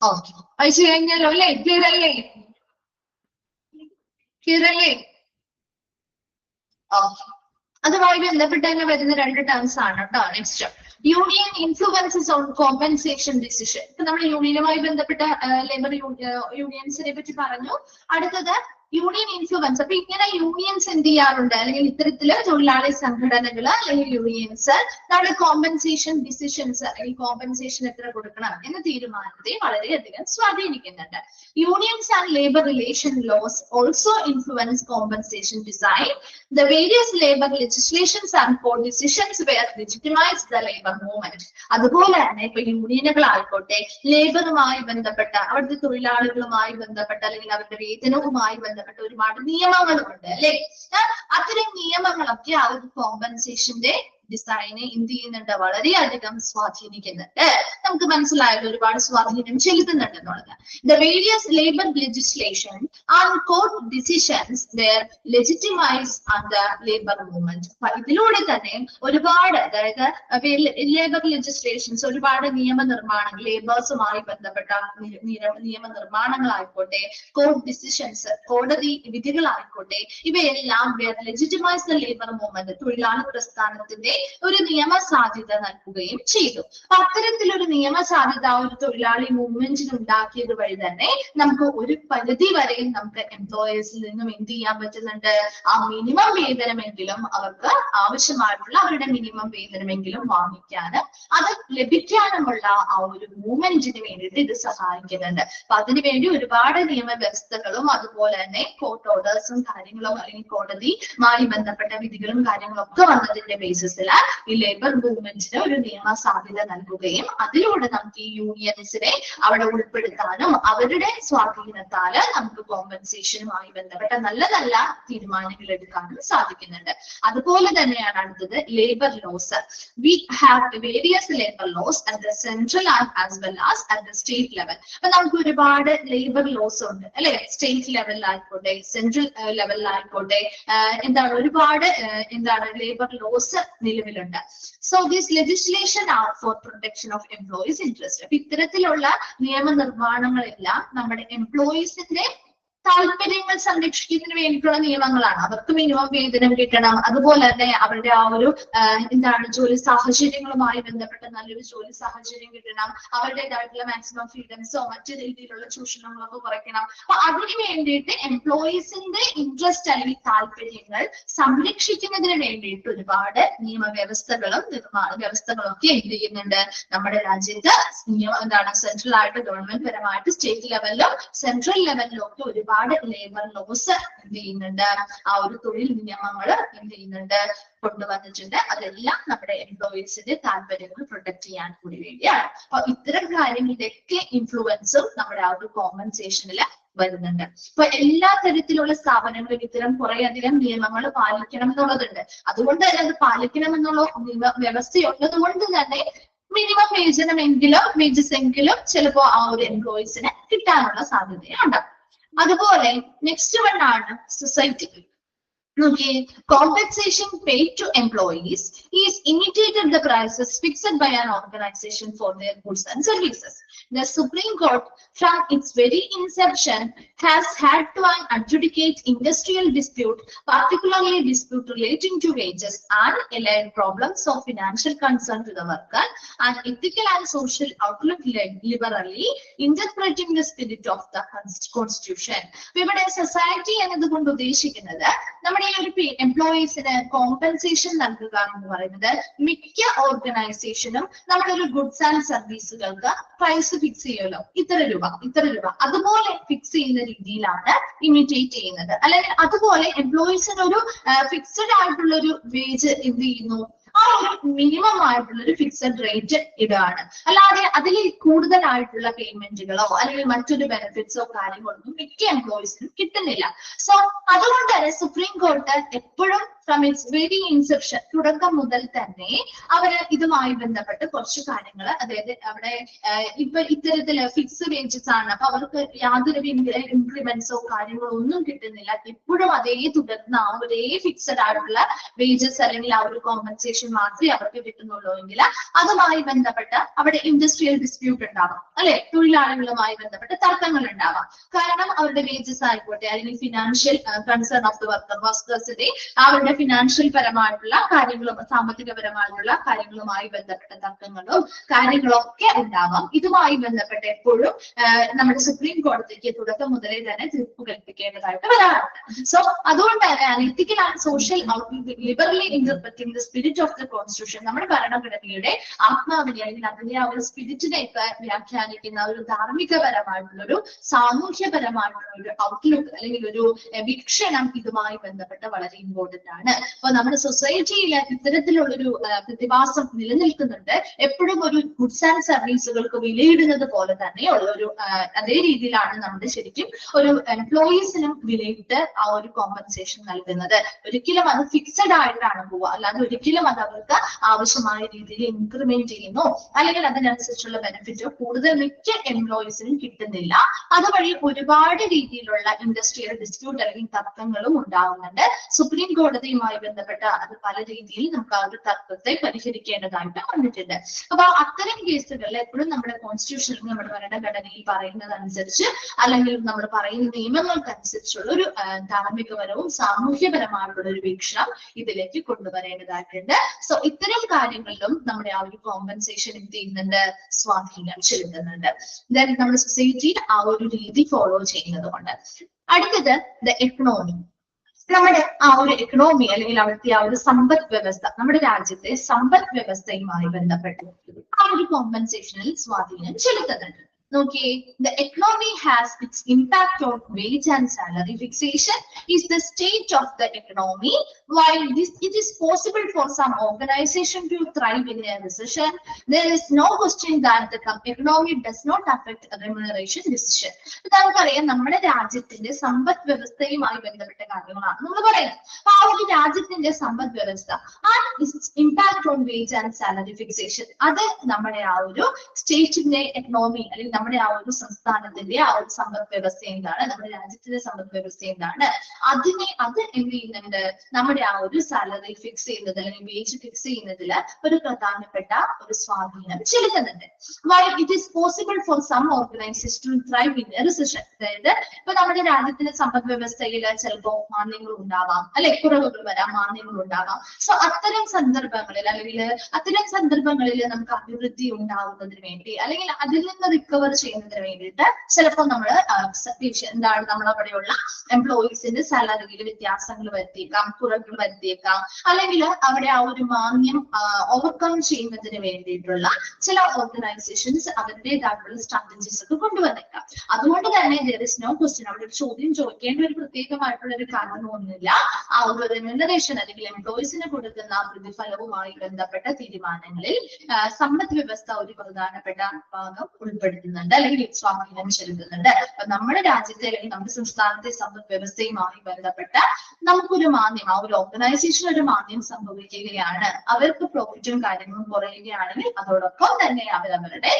ഓക്കെ, വായിച്ചു കഴിഞ്ഞാലോ അല്ലേ? ക്ലിയർ അല്ലേ? ക്ലിയർ അല്ലേ? ഓക്കെ, അതുമായി ബന്ധപ്പെട്ട് തന്നെ വരുന്ന രണ്ട് ടേംസ് ആണ് കേട്ടോ. Next, union influences on compensation decision. ഇപ്പൊ നമ്മൾ യൂണിയനുമായി ബന്ധപ്പെട്ട ലേബർ യൂണിയൻസിനെ പറ്റി പറഞ്ഞു. അടുത്തത് യൂണിയൻ ഇൻഫ്ലുവൻസ്. അപ്പൊ ഇങ്ങനെ യൂണിയൻസ് എന്ത് ചെയ്യാറുണ്ട്, അല്ലെങ്കിൽ ഇത്തരത്തില് തൊഴിലാളി സംഘടനകൾ അല്ലെങ്കിൽ യൂണിയൻസ് നമ്മുടെ കോമ്പൻസേഷൻ ഡിസിഷൻസ് അല്ലെങ്കിൽ കോമ്പൻസേഷൻ എത്ര കൊടുക്കണം എന്ന തീരുമാനത്തെ വളരെയധികം സ്വാധീനിക്കുന്നുണ്ട്. Unions and labour relation laws also influence compensation design. The various labor legislations and court decisions were legitimized the labor movement. അതുപോലെ തന്നെ ഇപ്പൊ യൂണിയനുകളായിക്കോട്ടെ, ലേബറുമായി ബന്ധപ്പെട്ട അവിടുത്തെ തൊഴിലാളികളുമായി ബന്ധപ്പെട്ട അല്ലെങ്കിൽ അവരുടെ വേതനവുമായി ബന്ധപ്പെട്ട ഒരുപാട് നിയമങ്ങളുമുണ്ട് അല്ലെ. അത്തരം നിയമങ്ങളൊക്കെ ആ ഒരു കോമ്പൻസേഷന്റെ ഡിസൈനെ എന്ത് ചെയ്യുന്നുണ്ട്, വളരെയധികം സ്വാധീനിക്കുന്നുണ്ട്. നമുക്ക് മനസ്സിലായാലും ഒരുപാട് സ്വാധീനം ചെലുത്തുന്നുണ്ട് എന്നുള്ളത്. The various labor legislation and court decisions were legitimized under labor movement. ഇതിലൂടെ തന്നെ ഒരുപാട്, അതായത് ലേബർ ലെജിസ്ലേഷൻസ്, ഒരുപാട് നിയമനിർമ്മാണങ്ങൾ, ലേബേഴ്സുമായി ബന്ധപ്പെട്ട നിയമനിർമ്മാണങ്ങളായിക്കോട്ടെ, കോർട്ട് ഡിസിഷൻസ്, കോടതി വിധികളായിക്കോട്ടെ, ഇവയെല്ലാം ലെജിറ്റിമൈസ് ദ ലേബർ മൂവ്മെന്റ്, തൊഴിലാളി പ്രസ്ഥാനത്തിന്റെ ഒരു നിയമ സാധ്യത നൽകുകയും ചെയ്തു. അപ്പൊ അത്തരത്തിലൊരു നിയമ സാധ്യത ഒരു തൊഴിലാളി മൂവ്മെന്റിന് ഉണ്ടാക്കിയത് വഴി തന്നെ നമുക്ക് ഒരു പരിധി വരെ നമുക്ക് എംപ്ലോയേഴ്സിൽ നിന്നും എന്ത് ചെയ്യാൻ പറ്റുന്നുണ്ട്, ആ മിനിമം വേതനമെങ്കിലും അവർക്ക് ആവശ്യമായിട്ടുള്ള അവരുടെ മിനിമം വേതനമെങ്കിലും വാങ്ങിക്കാനും അത് ലഭിക്കാനുമുള്ള ആ ഒരു മൂവ്മെന്റിന് വേണ്ടിയിട്ട് ഇത് സഹായിക്കുന്നുണ്ട്. അപ്പൊ അതിനുവേണ്ടി ഒരുപാട് നിയമവ്യവസ്ഥകളും അതുപോലെ തന്നെ കോർട്ട് ഓർഡേഴ്സും കാര്യങ്ങളും അല്ലെങ്കിൽ കോടതിയുമായി ബന്ധപ്പെട്ട വിധികളും കാര്യങ്ങളും ഒക്കെ വന്നതിന്റെ ബേസിസിൽ ഈ ലേബർ മൂവ്മെന്റിന് ഒരു നിയമ സാധ്യത നൽകുകയും അതിലൂടെ നമുക്ക് ഈ യൂണിയൻസിനെ അവിടെ ഉൾപ്പെടുത്താനും അവരുടെ സ്വാധീനത്താല് നമുക്ക് കോമ്പൻസേഷനുമായി ബന്ധപ്പെട്ട നല്ല നല്ല തീരുമാനങ്ങൾ എടുക്കാനും സാധിക്കുന്നുണ്ട്. അതുപോലെ തന്നെയാണ് അടുത്തത് labour laws. We have various labour laws at the central as well as at the state level. അപ്പൊ നമുക്ക് ഒരുപാട് ലേബർ ലോസ് ഉണ്ട് അല്ലെ, സ്റ്റേറ്റ് ലെവലിലായിക്കോട്ടെ സെൻട്രൽ ലെവലിലായിക്കോട്ടെ, എന്താണ് ഒരുപാട് ലേബർ ലോസ് നിലവിലുണ്ട്. So this legislation are for protection of employees interest. അപ്പൊ ഇത്തരത്തിലുള്ള നിയമനിർമ്മാണങ്ങളെല്ലാം നമ്മുടെ എംപ്ലോയീസിന്റെ താല്പര്യങ്ങൾ സംരക്ഷിക്കുന്നതിന് വേണ്ടിയിട്ടുള്ള നിയമങ്ങളാണ്. അവർക്ക് മിനിമം വേതനം കിട്ടണം, അതുപോലെ തന്നെ അവരുടെ ആ ഒരു ജോലി സാഹചര്യങ്ങളുമായി ബന്ധപ്പെട്ട നല്ലൊരു ജോലി സാഹചര്യം കിട്ടണം, അവരുടേതായിട്ടുള്ള മാക്സിമം ഫ്രീഡംസോ മറ്റു രീതിയിലുള്ള ചൂഷണങ്ങളൊക്കെ കുറയ്ക്കണം. അപ്പൊ അതിനു വേണ്ടിയിട്ട് എംപ്ലോയീസിന്റെ ഇൻട്രസ്റ്റ് അല്ലെങ്കിൽ താല്പര്യങ്ങൾ സംരക്ഷിക്കുന്നതിന് വേണ്ടിയിട്ട് ഒരുപാട് നിയമവ്യവസ്ഥകളും വ്യവസ്ഥകളൊക്കെ എന്ത് ചെയ്യുന്നുണ്ട് നമ്മുടെ രാജ്യത്ത്. സെൻട്രൽ ആയിട്ട് ഗവൺമെന്റ് പരമായിട്ട് സ്റ്റേറ്റ് ലെവലിലും സെൻട്രൽ ലെവലിലും ഒക്കെ ഒരുപാട് ലേബർ ലോസ് എന്ത് ചെയ്യുന്നുണ്ട്, ആ ഒരു തൊഴിൽ നിയമങ്ങൾ എന്ത് ചെയ്യുന്നുണ്ട്, കൊണ്ടുവന്നിട്ടുണ്ട്. അതെല്ലാം നമ്മുടെ എംപ്ലോയീസിന്റെ താല്പര്യങ്ങൾ പ്രൊട്ടക്ട് ചെയ്യാൻ കൂടി വേണ്ടിയാണ്. അപ്പൊ ഇത്തരം കാര്യങ്ങളുടെയൊക്കെ ഇൻഫ്ലുവൻസും നമ്മുടെ ആ ഒരു കോമ്പൻസേഷനിൽ വരുന്നുണ്ട്. അപ്പൊ എല്ലാ തരത്തിലുള്ള സ്ഥാപനങ്ങളും ഇത്തരം കുറേയധികം നിയമങ്ങൾ പാലിക്കണം എന്നുള്ളതുണ്ട്. അതുകൊണ്ട് തന്നെ അത് പാലിക്കണം എന്നുള്ള വ്യവസ്ഥയുള്ളത് കൊണ്ട് തന്നെ മിനിമം വേജസ് എങ്കിലും ചിലപ്പോ ആ ഒരു എംപ്ലോയീസിന് കിട്ടാനുള്ള സാധ്യതയുണ്ട്. അതുപോലെ നെക്സ്റ്റ് വൺ ആണ് society. Okay, compensation paid to employees is imitated the prices fixed by an organization for their goods and services. The Supreme Court, from its very inception, has had to adjudicate industrial dispute, particularly dispute relating to wages and allied problems of financial concern to the worker, and ethical and social outlook liberally, interpreting the spirit of the Constitution. ഇവിടെ society എന്നതുകൊണ്ട് ഉദ്ദേശിക്കുന്നത് നമ്മുടെ ഈ ഒരു എംപ്ലോയീസിന് compensation നൽകുക എന്ന് പറയുന്നത് മിക്ക ഓർഗനൈസേഷനും നമ്മളൊരു ഗുഡ്സ് ആൻഡ് സർവീസുകൾക്ക് പ്രൈസ് ഫിക്സ് ചെയ്യുമല്ലോ, ഇത്ര രൂപ അതുപോലെ ഫിക്സ് ചെയ്യുന്ന രീതിയിലാണ് ഇമിറ്റേറ്റ് ചെയ്യുന്നത്. അല്ലെങ്കിൽ അതുപോലെ എംപ്ലോയീസിന് ഒരു ഫിക്സഡ് ആയിട്ടുള്ള ഒരു വേജ് എന്ത് ചെയ്യുന്നു, ആ ഒരു മിനിമം ആയിട്ടുള്ള ഒരു ഫിക്സഡ് റേറ്റ് ഇടുകയാണ്. അല്ലാതെ അതിൽ കൂടുതലായിട്ടുള്ള പേയ്മെന്റുകളോ അല്ലെങ്കിൽ മറ്റൊരു ബെനിഫിറ്റ്സോ കാര്യങ്ങളൊന്നും മിക്ക എംപ്ലോയീസിനും കിട്ടുന്നില്ല. സോ അതുകൊണ്ട് തന്നെ സുപ്രീം കോർട്ട് എപ്പോഴും ഫ്രം ഇറ്റ്സ് വെരി ഇൻസെപ്ഷൻ, തുടക്കം മുതൽ തന്നെ അവര് ഇതുമായി ബന്ധപ്പെട്ട് കുറച്ച് കാര്യങ്ങൾ, അതായത് അവിടെ ഇപ്പൊ ഇത്തരത്തില് ഫിക്സ് വേജസ് ആണ്, അപ്പൊ അവർക്ക് യാതൊരു ഇൻക്രിമെന്റ്സോ കാര്യങ്ങളോ ഒന്നും കിട്ടുന്നില്ല, എപ്പോഴും അതേ തുടർന്ന് ആ ഒരേ ഫിക്സഡ് ആയിട്ടുള്ള വേജസ് അല്ലെങ്കിൽ ആ ഒരു കോമ്പൻസേഷൻ കോമ്പൻസേഷൻ മാത്രമേ അവർക്ക് കിട്ടുന്നുള്ളൂ എങ്കിൽ അതുമായി ബന്ധപ്പെട്ട് അവിടെ ഇൻഡസ്ട്രിയൽ ഡിസ്പ്യൂട്ട് ഉണ്ടാവാം, അല്ലെ? തൊഴിലാളികളുമായി ബന്ധപ്പെട്ട് തർക്കങ്ങൾ ഉണ്ടാവാം. കാരണം അവരുടെ വേജസ് ആയിക്കോട്ടെ, അല്ലെങ്കിൽ ഫിനാൻഷ്യൽ കൺസേൺ ഓഫ് ദി വർക്കേഴ്സിന്റെ അവരുടെ ഫിനാൻഷ്യൽ പരമായിട്ടുള്ള കാര്യങ്ങളും സാമ്പത്തികപരമായിട്ടുള്ള കാര്യങ്ങളുമായി ബന്ധപ്പെട്ട തർക്കങ്ങളും കാര്യങ്ങളൊക്കെ ഉണ്ടാവാം. ഇതുമായി ബന്ധപ്പെട്ട് എപ്പോഴും നമ്മുടെ സുപ്രീം കോടതിക്ക് തുടക്കം മുതലേ തന്നെ തീർപ്പ് കൽപ്പിക്കേണ്ടതായിട്ട് വരാറുണ്ട്. സോ അതുകൊണ്ട് തന്നെ ethical and social liberally interpreting the spirit of the constitution, നമ്മുടെ ഭരണഘടനയുടെ ആത്മാവിനെ അല്ലെങ്കിൽ അതിന്റെ ആ ഒരു സ്പിരിറ്റിനെയൊക്കെ വ്യാഖ്യാനിക്കുന്ന ഒരു ധാർമ്മികപരമായിട്ടുള്ള ഒരു സാമൂഹ്യപരമായിട്ടുള്ള ഒരു ഔട്ട്ലുക്ക് അല്ലെങ്കിൽ ഒരു വീക്ഷണം ഇതുമായി ബന്ധപ്പെട്ട് വളരെ ഇമ്പോർട്ടന്റ് ആണ്. അപ്പൊ നമ്മുടെ സൊസൈറ്റിയിൽ ഇത്തരത്തിലുള്ളൊരു പ്രതിഭാസം നിലനിൽക്കുന്നുണ്ട്. എപ്പോഴും ഒരു ഗുഡ്സ് ആൻഡ് സർവീസുകൾക്ക് വിലയിടുന്നത് പോലെ തന്നെയുള്ള ഒരു അതേ രീതിയിലാണ് നമ്മുടെ ശരിക്കും ഒരു എംപ്ലോയീസിനും വിലയിട്ട് ആ ഒരു കോമ്പൻസേഷൻ നൽകുന്നത്. ഒരിക്കലും അത് ഫിക്സഡ് ആയിട്ടാണ് പോവുക, അല്ലാതെ ഒരിക്കലും അത് അവർക്ക് ആവശ്യമായ രീതിയിൽ ഇൻക്രിമെന്റ് ചെയ്യുന്നു അല്ലെങ്കിൽ അതിനനുസരിച്ചുള്ള ബെനിഫിറ്റ് കൂടുതൽ മിക്ക എംപ്ലോയീസിനും കിട്ടുന്നില്ല. അതുവഴി ഒരുപാട് രീതിയിലുള്ള ഇൻഡസ്ട്രിയൽ ഡിസ്പ്യൂട്ട് അല്ലെങ്കിൽ തർക്കങ്ങളും ഉണ്ടാവുന്നുണ്ട്. സുപ്രീം കോടതിയുമായി ബന്ധപ്പെട്ട അത് പല രീതിയിൽ നമുക്ക് ആ ഒരു തർക്കത്തെ പരിഹരിക്കേണ്ടതായിട്ട് വന്നിട്ടുണ്ട്. അപ്പൊ അത്തരം കേസുകളിൽ എപ്പോഴും നമ്മുടെ കോൺസ്റ്റിറ്റ്യൂഷനിൽ നമ്മുടെ ഭരണഘടനയിൽ പറയുന്നതനുസരിച്ച് അല്ലെങ്കിൽ നമ്മൾ പറയുന്ന നിയമങ്ങൾക്കനുസരിച്ചുള്ള ഒരു ധാർമ്മികപരവും സാമൂഹ്യപരമായിട്ടുള്ള ഒരു വീക്ഷണം ഇതിലേക്ക് കൊണ്ടുവരേണ്ടതായിട്ടുണ്ട്. സോ ഇത്തരം കാര്യങ്ങളിലും നമ്മുടെ ആ ഒരു കോമ്പൻസേഷൻ എന്ത് ചെയ്യുന്നുണ്ട്, സ്വാധീനം ചെലുത്തുന്നുണ്ട്. ദെൻ നമ്മുടെ സൊസൈറ്റി ആ ഒരു രീതി ഫോളോ ചെയ്യുന്നത് കൊണ്ട്. അടുത്തത് ദ എക്കണോമി. നമ്മുടെ ആ ഒരു എക്കണോമി അല്ലെങ്കിൽ അവിടുത്തെ ആ ഒരു സമ്പദ് വ്യവസ്ഥ, നമ്മുടെ രാജ്യത്തെ സമ്പദ് വ്യവസ്ഥയുമായി ബന്ധപ്പെട്ട് ആ ഒരു കോമ്പൻസേഷനിൽ സ്വാധീനം ചെലുത്തുന്നുണ്ട്. നോക്കിയേ, the economy has its impact on wage and salary fixation is the state of the economy. While it is possible for some organization to thrive in a recession, there is no question that the economy does not affect remuneration decision. നമുക്കറിയാം നമ്മുടെ രാജ്യത്തിന്റെ സമ്പദ് വ്യവസ്ഥയുമായി ബന്ധപ്പെട്ട കാര്യങ്ങളാണ് നമ്മൾ പറയുന്നത്. അപ്പൊ ആ ഒരു രാജ്യത്തിന്റെ സമ്പദ് വ്യവസ്ഥ impact on wage and salary fixation, അത് നമ്മുടെ ആ ഒരു സ്റ്റേറ്റിന്റെ എക്കണോമി അല്ലെങ്കിൽ നമ്മുടെ ആ ഒരു സംസ്ഥാനത്തിന്റെ ആ ഒരു സമ്പദ് വ്യവസ്ഥ എന്താണ്, നമ്മുടെ രാജ്യത്തിന്റെ സമ്പദ് വ്യവസ്ഥ എന്താണ്, അത് എന്ത് ചെയ്യുന്നുണ്ട്, നമ്മുടെ ആ ഒരു സാലറി ഫിക്സ് ചെയ്യുന്നത് അല്ലെങ്കിൽ വേജ് ഫിക്സ് ചെയ്യുന്നതിൽ ഒരു പ്രധാനപ്പെട്ട ഒരു സ്വാധീനം ചെലുത്തുന്നുണ്ട്. While it is possible for some organizations to thrive in a recession, അതായത് ഇപ്പൊ നമ്മുടെ രാജ്യത്തിന്റെ സമ്പദ് വ്യവസ്ഥയിൽ ചിലപ്പോ മാന്ദ്യങ്ങൾ ഉണ്ടാവാം, അല്ലെ, കുറവുകൾ വരാം, മാന്ദ്യങ്ങൾ ഉണ്ടാവാം. സോ അത്തരം സന്ദർഭങ്ങളിൽ നമുക്ക് അഭിവൃദ്ധി ഉണ്ടാവുന്നതിന് വേണ്ടി അല്ലെങ്കിൽ അതിൽ നിന്ന് റിക്കവർ ചെയ്യുന്നതിന് വേണ്ടിയിട്ട് ചിലപ്പോൾ നമ്മൾ എന്താണ് നമ്മളവിടെയുള്ള എംപ്ലോയീസിന്റെ സാലറിയിൽ വ്യത്യാസങ്ങൾ വരുത്തിയേക്കാം, കുറവുകൾ വരുത്തിയേക്കാം, അല്ലെങ്കിൽ അവിടെ ആ ഒരു മാന്ദ്യം ഓവർകം ചെയ്യുന്നതിന് വേണ്ടിയിട്ടുള്ള ചില ഓർഗനൈസേഷൻസ് അവരുടേതായിട്ടുള്ള സ്ട്രാറ്റജീസ് ഒക്കെ കൊണ്ടുവന്നേക്കാം. അതുകൊണ്ട് തന്നെ there is no question, അവിടെ ഒരു ചോദ്യം ചോദിക്കേണ്ട ഒരു പ്രത്യേകമായിട്ടുള്ള ഒരു കാരണമൊന്നുമില്ല. ആ ഒരു റെമ്യൂണറേഷൻ അല്ലെങ്കിൽ എംപ്ലോയീസിന് കൊടുക്കുന്ന പ്രതിഫലവുമായി ബന്ധപ്പെട്ട തീരുമാനങ്ങളിൽ സമ്പദ് വ്യവസ്ഥ ഒരു പ്രധാനപ്പെട്ട ഭാഗം ഉൾപ്പെടുത്തുന്നുണ്ട് അല്ലെങ്കിൽ സ്വാധീനം ചെലുത്തുന്നുണ്ട്. അപ്പൊ നമ്മുടെ രാജ്യത്തെ അല്ലെങ്കിൽ നമ്മുടെ സംസ്ഥാനത്തെ സമ്പദ് വ്യവസ്ഥയുമായി ബന്ധപ്പെട്ട് നമുക്കൊരു മാന്ദ്യം, ആ ഒരു ഓർഗനൈസേഷൻ ഒരു മാന്ദ്യം സംഭവിക്കുകയാണ്, അവർക്ക് പ്രോഫിറ്റും കാര്യങ്ങളും കുറയുകയാണെങ്കിൽ അതോടൊപ്പം തന്നെ അവരവരുടെ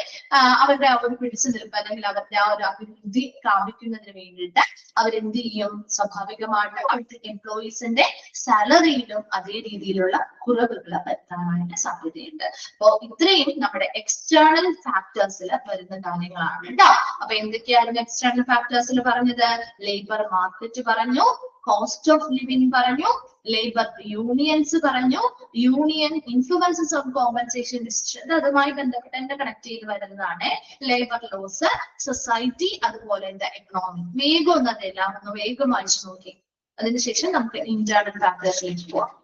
ആ ഒരു പിടിച്ചു നിൽപ്പ് അല്ലെങ്കിൽ അവരുടെ ആ ഒരു അഭിവൃദ്ധി പ്രാപിക്കുന്നതിന് വേണ്ടിയിട്ട് അവരെന്ത് ചെയ്യും, സ്വാഭാവികമായിട്ട് അവിടുത്തെ എംപ്ലോയീസിന്റെ സാലറിയിലും അതേ രീതിയിലുള്ള കുറവുകൾ വരുത്താനായിട്ട് സാധ്യതയുണ്ട്. അപ്പൊ ഇത്രയും നമ്മുടെ എക്സ്റ്റേണൽ ഫാക്ടേഴ്സിൽ വരുന്ന കാര്യങ്ങളാണ് കേട്ടോ. അപ്പൊ എന്തൊക്കെയായിരുന്നു എക്സ്റ്റേണൽ ഫാക്ടേഴ്സിൽ പറഞ്ഞത്? ലേബർ മാർക്കറ്റ് പറഞ്ഞു, കോസ്റ്റ് ഓഫ് ലിവിംഗ് പറഞ്ഞു, ലേബർ യൂണിയൻസ് പറഞ്ഞു, union influences of compensation decision, അതുമായി ബന്ധപ്പെട്ട് തന്നെ കണക്ട് ചെയ്ത് വരുന്നതാണ്. ലേബർ ലോസ്, സൊസൈറ്റി, അതുപോലെ എന്താ എക്കണോമി. വേഗം ഒന്നതെല്ലാം ഒന്ന് വേഗം വായിച്ചു നോക്കി. അതിനുശേഷം നമുക്ക് ഇന്റേണൽ ഫാക്ടേഴ്സിലേക്ക് പോവാം.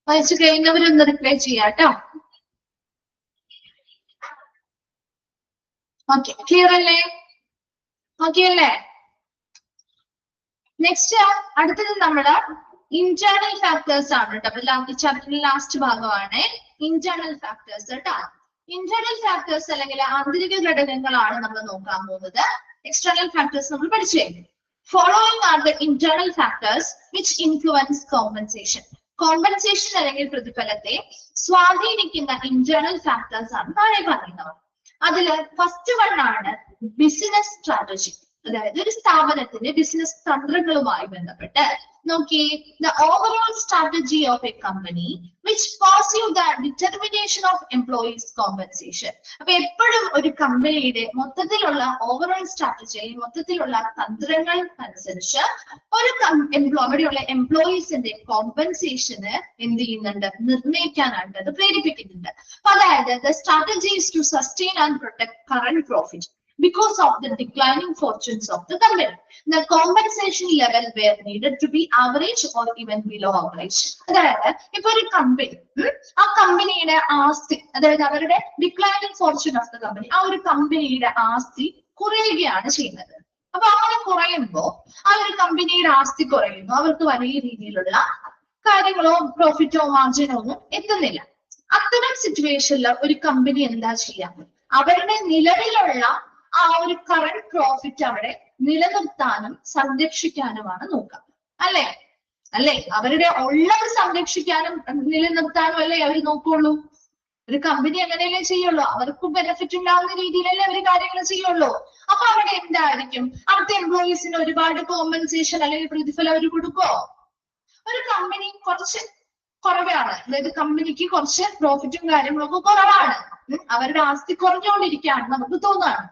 വായിച്ചു കഴിഞ്ഞവരൊന്ന് റിപ്ലൈ ചെയ്യാട്ടോ. ഓക്കെ, ക്ലിയർ അല്ലേ? ഓക്കെ അല്ലേ? നെക്സ്റ്റ് അടുത്തത് നമ്മള് ഇന്റേണൽ ഫാക്ടേഴ്സ് ആണ് കേട്ടോ. അപ്പൊ ചാപ്റ്ററിന്റെ ലാസ്റ്റ് ഭാഗമാണ് ഇന്റേണൽ ഫാക്ടേഴ്സ് കേട്ടോ. ഇന്റേണൽ ഫാക്ടേഴ്സ് അല്ലെങ്കിൽ ആന്തരിക ഘടകങ്ങളാണ് നമ്മൾ നോക്കാൻ പോകുന്നത്. എക്സ്റ്റേണൽ ഫാക്ടേഴ്സ് നമ്മൾ പഠിച്ചു കഴിഞ്ഞു. Following are the internal factors which influence compensation. Compensation അല്ലെങ്കിൽ പ്രതിഫലത്തെ സ്വാധീനിക്കുന്ന ഇന്റേണൽ ഫാക്ടേഴ്സ് ആണ് താഴെ പറയുന്നവ. അതില് ഫസ്റ്റ് വൺ ആണ് ബിസിനസ് സ്ട്രാറ്റജി. അതായത് ഒരു സ്ഥാപനത്തിന്റെ ബിസിനസ് തന്ത്രങ്ങളുമായി ബന്ധപ്പെട്ട് നോക്കിയേ, the overall strategy of a company which pursue the determination of employees compensation. അപ്പൊ എപ്പോഴും ഒരു കമ്പനിയുടെ മൊത്തത്തിലുള്ള ഓവറോൾ സ്ട്രാറ്റജി, മൊത്തത്തിലുള്ള തന്ത്രങ്ങൾ അനുസരിച്ച് ഒരു അവിടെയുള്ള എംപ്ലോയീസിന്റെ കോമ്പൻസേഷന് എന്ത് ചെയ്യുന്നുണ്ട്, നിർണ്ണയിക്കാനായിട്ട് അത് പ്രേരിപ്പിക്കുന്നുണ്ട്. അപ്പൊ അതായത് the strategy is to sustain and protect current profit because of the declining fortunes of the company. The compensation level were needed to be average or even below average. അതായത് ഇപ്പൊ ഒരു കമ്പനി, ആ കമ്പനിയുടെ ആസ്തി, അതായത് അവരുടെ declining Fortune of the company, ആ ഒരു കമ്പനിയുടെ ആസ്തി കുറയുകയാണ് ചെയ്യുന്നത്. അപ്പൊ അങ്ങനെ കുറയുമ്പോൾ ആ ഒരു കമ്പനിയുടെ ആസ്തി കുറയുന്നു, അവർക്ക് വലിയ രീതിയിലുള്ള കാര്യങ്ങളോ പ്രോഫിറ്റോ മാർജിനോ ഒന്നും എത്തുന്നില്ല. അത്തരം സിറ്റുവേഷനിൽ ഒരു കമ്പനി എന്താ ചെയ്യാം, അവരുടെ നിലവിലുള്ള ആ ഒരു കറന്റ് പ്രോഫിറ്റ് അവിടെ നിലനിർത്താനും സംരക്ഷിക്കാനുമാണ് നോക്കുക. അല്ലേ? അവരുടെ ഉള്ളത് സംരക്ഷിക്കാനും നിലനിർത്താനും അല്ലേ അവർ നോക്കുള്ളൂ. ഒരു കമ്പനി അങ്ങനെയല്ലേ ചെയ്യുള്ളൂ, അവർക്കും ബെനിഫിറ്റ് ഉണ്ടാകുന്ന രീതിയിലല്ലേ അവർ കാര്യങ്ങൾ ചെയ്യുള്ളൂ. അപ്പൊ അവിടെ എന്തായിരിക്കും, അവിടുത്തെ എംപ്ലോയീസിന് ഒരുപാട് കോമ്പൻസേഷൻ അല്ലെങ്കിൽ പ്രതിഫലം അവർ കൊടുക്കോ? ഒരു കമ്പനി കുറച്ച് കുറവാണ്, അതായത് കമ്പനിക്ക് കുറച്ച് പ്രോഫിറ്റും കാര്യങ്ങളൊക്കെ കുറവാണ്, അവരുടെ ആസ്തി കുറഞ്ഞുകൊണ്ടിരിക്കുകയാണ് നമുക്ക് തോന്നുകയാണ്.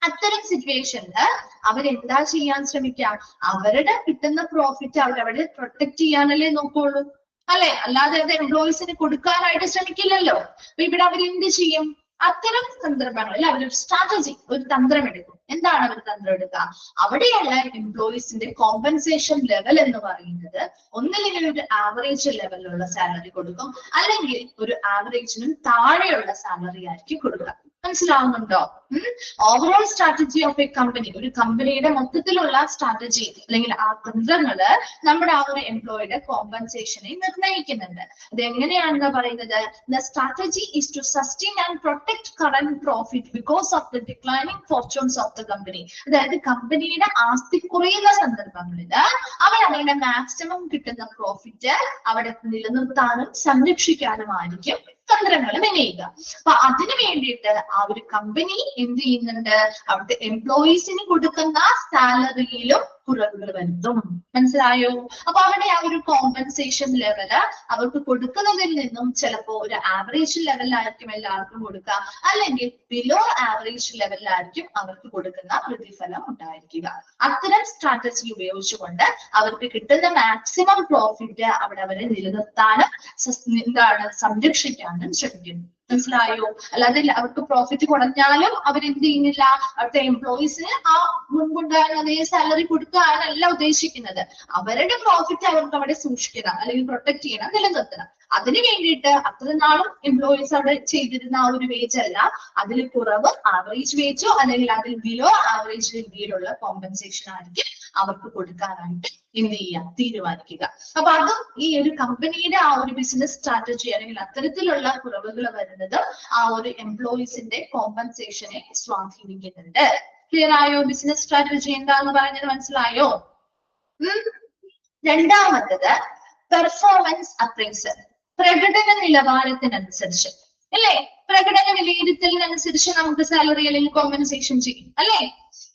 അത്തരം സിറ്റുവേഷനില് അവരെന്താ ചെയ്യാൻ ശ്രമിക്കാം, അവരുടെ കിട്ടുന്ന പ്രോഫിറ്റ് അവരവിടെ പ്രൊട്ടക്ട് ചെയ്യാനല്ലേ നോക്കുള്ളൂ, അല്ലെ? അല്ലാതെ അത് എംപ്ലോയീസിന് കൊടുക്കാനായിട്ട് ശ്രമിക്കില്ലല്ലോ. അപ്പൊ ഇവിടെ അവരെന്ത് ചെയ്യും, അത്തരം സന്ദർഭങ്ങളിൽ അവരൊരു സ്ട്രാറ്റജി, ഒരു തന്ത്രം എടുക്കും. എന്താണ് അവർ തന്ത്രം എടുക്കുക, അവിടെയുള്ള എംപ്ലോയീസിന്റെ കോമ്പൻസേഷൻ ലെവൽ എന്ന് പറയുന്നത് ഒന്നില്ലെങ്കിൽ ഒരു ആവറേജ് ലെവലിലുള്ള സാലറി കൊടുക്കും, അല്ലെങ്കിൽ ഒരു ആവറേജിനും താഴെയുള്ള സാലറി ആയിരിക്കും കൊടുക്കുക. മനസ്സിലാവുന്നുണ്ടോ? Overall strategy of A company, ഒരു കമ്പനിയുടെ മൊത്തത്തിലുള്ള സ്ട്രാറ്റജി അല്ലെങ്കിൽ ആ തന്ത്രങ്ങള് നമ്മുടെ ആ ഒരു എംപ്ലോയിയുടെ കോമ്പൻസേഷനെ നിർണ്ണയിക്കുന്നുണ്ട്. അത് എങ്ങനെയാണെന്ന് പറയുന്നത്, the strategy is to sustain and protect current profit because of the declining fortunes of the company. അതായത് കമ്പനിയുടെ ആസ്തി കുറയുന്ന സന്ദർഭങ്ങളിൽ അവർ അവരുടെ മാക്സിമം കിട്ടുന്ന പ്രോഫിറ്റ് അവിടെ നിലനിർത്താനും സംരക്ഷിക്കാനുമായിരിക്കും തന്ത്രങ്ങൾ വിനയിക്കുക. അപ്പൊ അതിനു വേണ്ടിയിട്ട് ആ ഒരു കമ്പനി എന്ത് ചെയ്യുന്നുണ്ട്, അവിടുത്തെ എംപ്ലോയീസിന് കൊടുക്കുന്ന സാലറിയിലും കുറവുകൾ വരുത്തും. മനസ്സിലായോ? അപ്പൊ അവിടെ ആ ഒരു കോമ്പൻസേഷൻ ലെവല് അവർക്ക് കൊടുക്കുന്നതിൽ നിന്നും ചിലപ്പോ ഒരു ആവറേജ് ലെവലിലായിരിക്കും എല്ലാവർക്കും കൊടുക്കുക, അല്ലെങ്കിൽ ബിലോ ആവറേജ് ലെവലിലായിരിക്കും അവർക്ക് കൊടുക്കുന്ന പ്രതിഫലം ഉണ്ടായിരിക്കുക. അത്തരം സ്ട്രാറ്റജി ഉപയോഗിച്ചുകൊണ്ട് അവർക്ക് കിട്ടുന്ന മാക്സിമം പ്രോഫിറ്റ് അവിടെ അവരെ നിലനിർത്താനും സംരക്ഷിക്കാനും ശ്രമിക്കുന്നു. മനസ്സിലായോ? അല്ലാതെ അവർക്ക് പ്രോഫിറ്റ് കുറഞ്ഞാലും അവരെന്ത് ചെയ്യുന്നില്ല, അവിടുത്തെ എംപ്ലോയീസിന് ആ മുൻപുണ്ടായിരുന്ന അതേ സാലറി കൊടുക്കാനല്ല ഉദ്ദേശിക്കുന്നത്. അവരുടെ പ്രോഫിറ്റ് അവർക്ക് അവിടെ സൂക്ഷിക്കണം, അല്ലെങ്കിൽ പ്രൊട്ടക്ട് ചെയ്യണം, നിലനിർത്തണം. അതിന് വേണ്ടിയിട്ട് അത്ര നാളും എംപ്ലോയീസ് അവിടെ ചെയ്തിരുന്ന ആ ഒരു വേജ് അല്ല, അതിൽ കുറവ് ആവറേജ് വേജോ അല്ലെങ്കിൽ അതിൽ ബിലോ ആവറേജ് രീതിയിലുള്ള കോമ്പൻസേഷൻ ആയിരിക്കും അവർക്ക് കൊടുക്കാനായിട്ട് എന്ത് ചെയ്യാം, തീരുമാനിക്കുക. അപ്പൊ അതും ഈ ഒരു കമ്പനിയുടെ ആ ഒരു ബിസിനസ് സ്ട്രാറ്റജി അല്ലെങ്കിൽ അത്തരത്തിലുള്ള കുറവുകൾ വരുന്നത് ആ ഒരു എംപ്ലോയീസിന്റെ കോമ്പൻസേഷനെ സ്വാധീനിക്കുന്നുണ്ട്. ക്ലിയർ ആയോ? ബിസിനസ് സ്ട്രാറ്റജി എന്താന്ന് പറഞ്ഞത് മനസ്സിലായോ? രണ്ടാമത്തത് പെർഫോമൻസ് അപ്രൈസൽ. പ്രകടന നിലവാരത്തിനനുസരിച്ച് അല്ലെ, പ്രകടന വിലയിരുത്തലിനനുസരിച്ച് നമുക്ക് സാലറി അല്ലെങ്കിൽ കോമ്പൻസേഷൻ ചെയ്യും, അല്ലെ?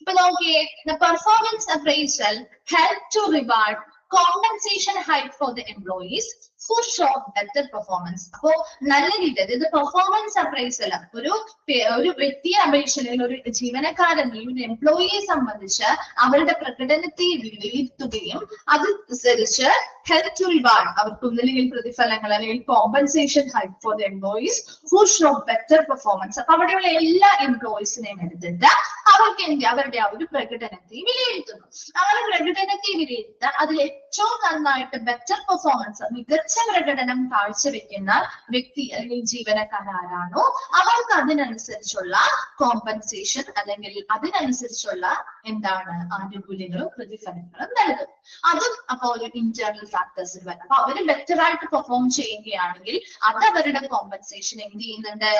ഇപ്പൊ നോക്കിയേ, the performance appraisal help to reward compensation hike for the employees who show better performance. അപ്പോ നല്ല രീതിയിൽ ഇത് പെർഫോമൻസ് അപ്രൈസൽ ഒരു വ്യക്തിയെ അപേക്ഷിച്ച് അല്ലെങ്കിൽ ഒരു ജീവനക്കാരൻ ഒരു എംപ്ലോയിയെ സംബന്ധിച്ച് അവരുടെ പ്രകടനത്തെ വിലയിരുത്തുകയും അതനുസരിച്ച് ഹെൽപ്പ് ടു റിവാർഡ് അവർക്ക് ഒന്നില്ലെങ്കിൽ പ്രതിഫലങ്ങൾ അല്ലെങ്കിൽ compensation hike for the employees who show better performance. അപ്പൊ അവിടെയുള്ള എല്ലാ എംപ്ലോയീസിനെയും എടുത്തിട്ട് അവർക്ക് അവരുടെ ആ ഒരു പ്രകടനത്തെ വിലയിരുത്തുന്നു. അവരുടെ പ്രകടനത്തെ വിലയിരുത്താൻ അതിൽ ഏറ്റവും നന്നായിട്ട് ബെറ്റർ പെർഫോമൻസ് മികച്ച പ്രകടനം കാഴ്ചവെക്കുന്ന വ്യക്തി അല്ലെങ്കിൽ ജീവനക്കാരാണോ അവർക്ക് അതിനനുസരിച്ചുള്ള കോമ്പൻസേഷൻ അല്ലെങ്കിൽ അതിനനുസരിച്ചുള്ള എന്താണ് ആനുകൂല്യങ്ങളും പ്രതിഫലങ്ങളും നൽകും. അതും അപ്പോൾ ഒരു ഇന്റേണൽ ഫാക്ടേഴ്സിൽ വരും. അപ്പൊ അവര് ബെറ്റർ ആയിട്ട് പെർഫോം ചെയ്യുകയാണെങ്കിൽ അത് അവരുടെ കോമ്പൻസേഷൻ എന്ത് ചെയ്യുന്നുണ്ട്,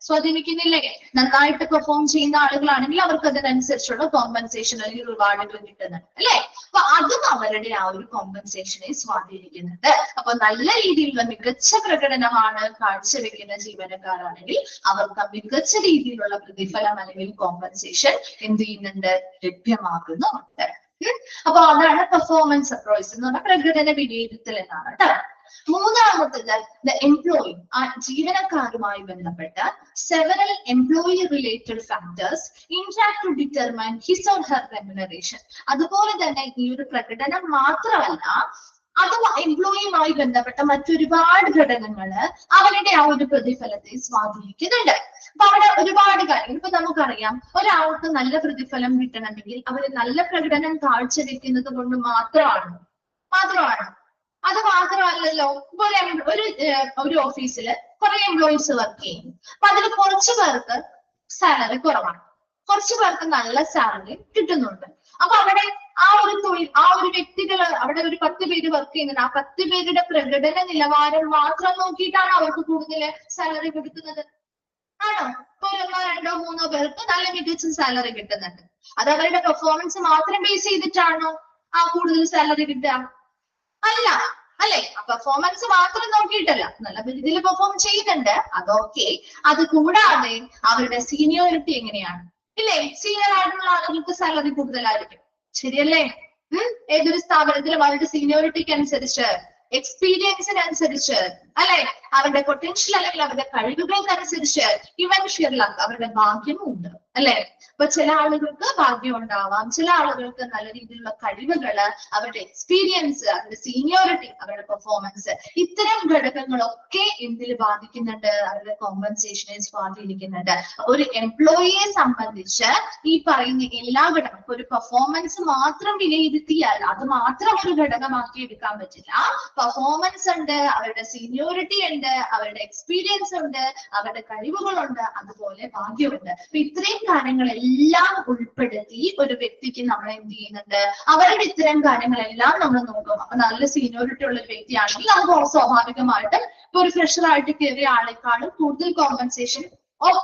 സ്വാധീനിക്കുന്നില്ലേ? നന്നായിട്ട് പെർഫോം ചെയ്യുന്ന ആളുകളാണെങ്കിൽ അവർക്ക് അതിനനുസരിച്ചുള്ള കോമ്പൻസേഷൻ അല്ലെങ്കിൽ റിവാർഡുകൾ കിട്ടുന്നുണ്ട് അല്ലെ? അപ്പൊ അതും അവരുടെ ആ ഒരു കോമ്പൻസേഷനെ സ്വാധീനിക്കുന്നുണ്ട്. അപ്പൊ നല്ല രീതിയിലുള്ള മികച്ച പ്രകടനമാണ് കാഴ്ചവെക്കുന്ന ജീവനക്കാരാണെങ്കിൽ അവർക്ക് മികച്ച രീതിയിലുള്ള പ്രതിഫലം അല്ലെങ്കിൽ കോമ്പൻസേഷൻ എന്ത് ചെയ്യുന്നുണ്ട്, ലഭ്യമാകുന്നുണ്ട്. അപ്പൊ അതാണ് പെർഫോമൻസ് അപ്രോച്ച് എന്ന് പറഞ്ഞാൽ പ്രകടന വിലയിരുത്തൽ എന്നാണ് കേട്ടോ. മൂന്നാമത്തത് ദ എംപ്ലോയി, ആ ജീവനക്കാരുമായി ബന്ധപ്പെട്ട several employee related factors interact to determine his or her remuneration. അതുപോലെ തന്നെ ഈ ഒരു പ്രകടനം മാത്രമല്ല അത് എംപ്ലോയിയുമായി ബന്ധപ്പെട്ട മറ്റൊരുപാട് ഘടകങ്ങള് അവരുടെ ആ ഒരു പ്രതിഫലത്തെ സ്വാധീനിക്കുന്നുണ്ട്. അപ്പൊ അവിടെ ഒരുപാട് കാര്യങ്ങൾ ഇപ്പൊ നമുക്കറിയാം, ഒരാൾക്ക് നല്ല പ്രതിഫലം കിട്ടണമെങ്കിൽ അവര് നല്ല പ്രകടനം കാഴ്ചവെക്കുന്നത് കൊണ്ട് മാത്രമാണ് അത് മാത്രമല്ലല്ലോ. ഇപ്പൊ ഒരു ഓഫീസിൽ കുറെ എംപ്ലോയീസ് വർക്ക് ചെയ്യുന്നു. അപ്പൊ അതിൽ കുറച്ചു പേർക്ക് സാലറി കുറവാണ്, കുറച്ചു പേർക്ക് നല്ല സാലറി കിട്ടുന്നുണ്ട്. അപ്പൊ അവിടെ ആ ഒരു തൊഴിൽ ആ ഒരു വ്യക്തികള് അവിടെ ഒരു 10 പേര് വർക്ക് ചെയ്യുന്നുണ്ട്. ആ 10 പേരുടെ പ്രകടന നിലവാരം മാത്രം നോക്കിയിട്ടാണ് അവർക്ക് കൂടുതൽ സാലറി കൊടുക്കുന്നത് ആണോ? ഇപ്പൊ 1, 2, 3 പേർക്ക് നല്ല മികച്ച സാലറി കിട്ടുന്നുണ്ട്. അത് അവരുടെ പെർഫോമൻസ് മാത്രം ബേസ് ചെയ്തിട്ടാണോ ആ കൂടുതൽ സാലറി കിട്ടുക? അല്ല അല്ലെ? പെർഫോമൻസ് മാത്രം നോക്കിയിട്ടല്ല, നല്ല രീതിയിൽ പെർഫോം ചെയ്യുന്നുണ്ട് അതൊക്കെ. അത് കൂടാതെ അവരുടെ സീനിയോറിറ്റി എങ്ങനെയാണ് ഇല്ലേ? സീനിയർ ആയിട്ടുള്ള ആളുകൾക്ക് സാലറി കൂടുതലായിരിക്കും, ശരിയല്ലേ? ഏതൊരു സ്ഥാപനത്തിലും അവരുടെ സീനിയോറിറ്റിക്ക് അനുസരിച്ച് എക്സ്പീരിയൻസിനനുസരിച്ച് അല്ലെ, അവരുടെ പൊട്ടൻഷ്യൽ അല്ലെങ്കിൽ അവരുടെ കഴിവുകൾക്കനുസരിച്ച് ഇവൻഷ്യൽ അവരുടെ ഭാഗ്യവും ഉണ്ട് അല്ലെ? അപ്പൊ ചില ആളുകൾക്ക് ഭാഗ്യം ഉണ്ടാവാം, ചില ആളുകൾക്ക് നല്ല രീതിയിലുള്ള കഴിവുകള്, അവരുടെ എക്സ്പീരിയൻസ്, അവരുടെ സീനിയോറിറ്റി, അവരുടെ പെർഫോമൻസ്, ഇത്തരം ഘടകങ്ങളൊക്കെ എന്തിൽ ബാധിക്കുന്നുണ്ട്, അവരുടെ കോമ്പൻസേഷനെ സ്വാധീനിക്കുന്നുണ്ട്. ഒരു എംപ്ലോയിയെ സംബന്ധിച്ച് ഈ പറയുന്ന എല്ലാ ഘടകം ഒരു പെർഫോമൻസ് മാത്രം വിലയിരുത്തിയാൽ അത് മാത്രം ഒരു ഘടകമാക്കി എടുക്കാൻ പറ്റില്ല. പെർഫോമൻസ് ഉണ്ട്, അവരുടെ സീനിയോറിറ്റി ഉണ്ട്, അവരുടെ എക്സ്പീരിയൻസ് ഉണ്ട്, അവരുടെ കഴിവുകളുണ്ട്, അതുപോലെ ഭാഗ്യമുണ്ട്. അപ്പൊ ഇത്രയും കാര്യങ്ങളെല്ലാം ഉൾപ്പെടുത്തി ഒരു വ്യക്തിക്ക് നമ്മൾ എന്ത് ചെയ്യുന്നുണ്ട്, അവരുടെ ഇത്തരം കാര്യങ്ങളെല്ലാം നമ്മൾ നോക്കും. അപ്പൊ നല്ല സീനിയോറിറ്റി ഉള്ള ഒരു വ്യക്തിയാണെങ്കിൽ നമുക്ക് സ്വാഭാവികമായിട്ടും ഇപ്പൊ ഒരു ഫ്രഷർ ആയിട്ട് കയറിയ ആളെക്കാളും കൂടുതൽ കോമ്പൻസേഷൻ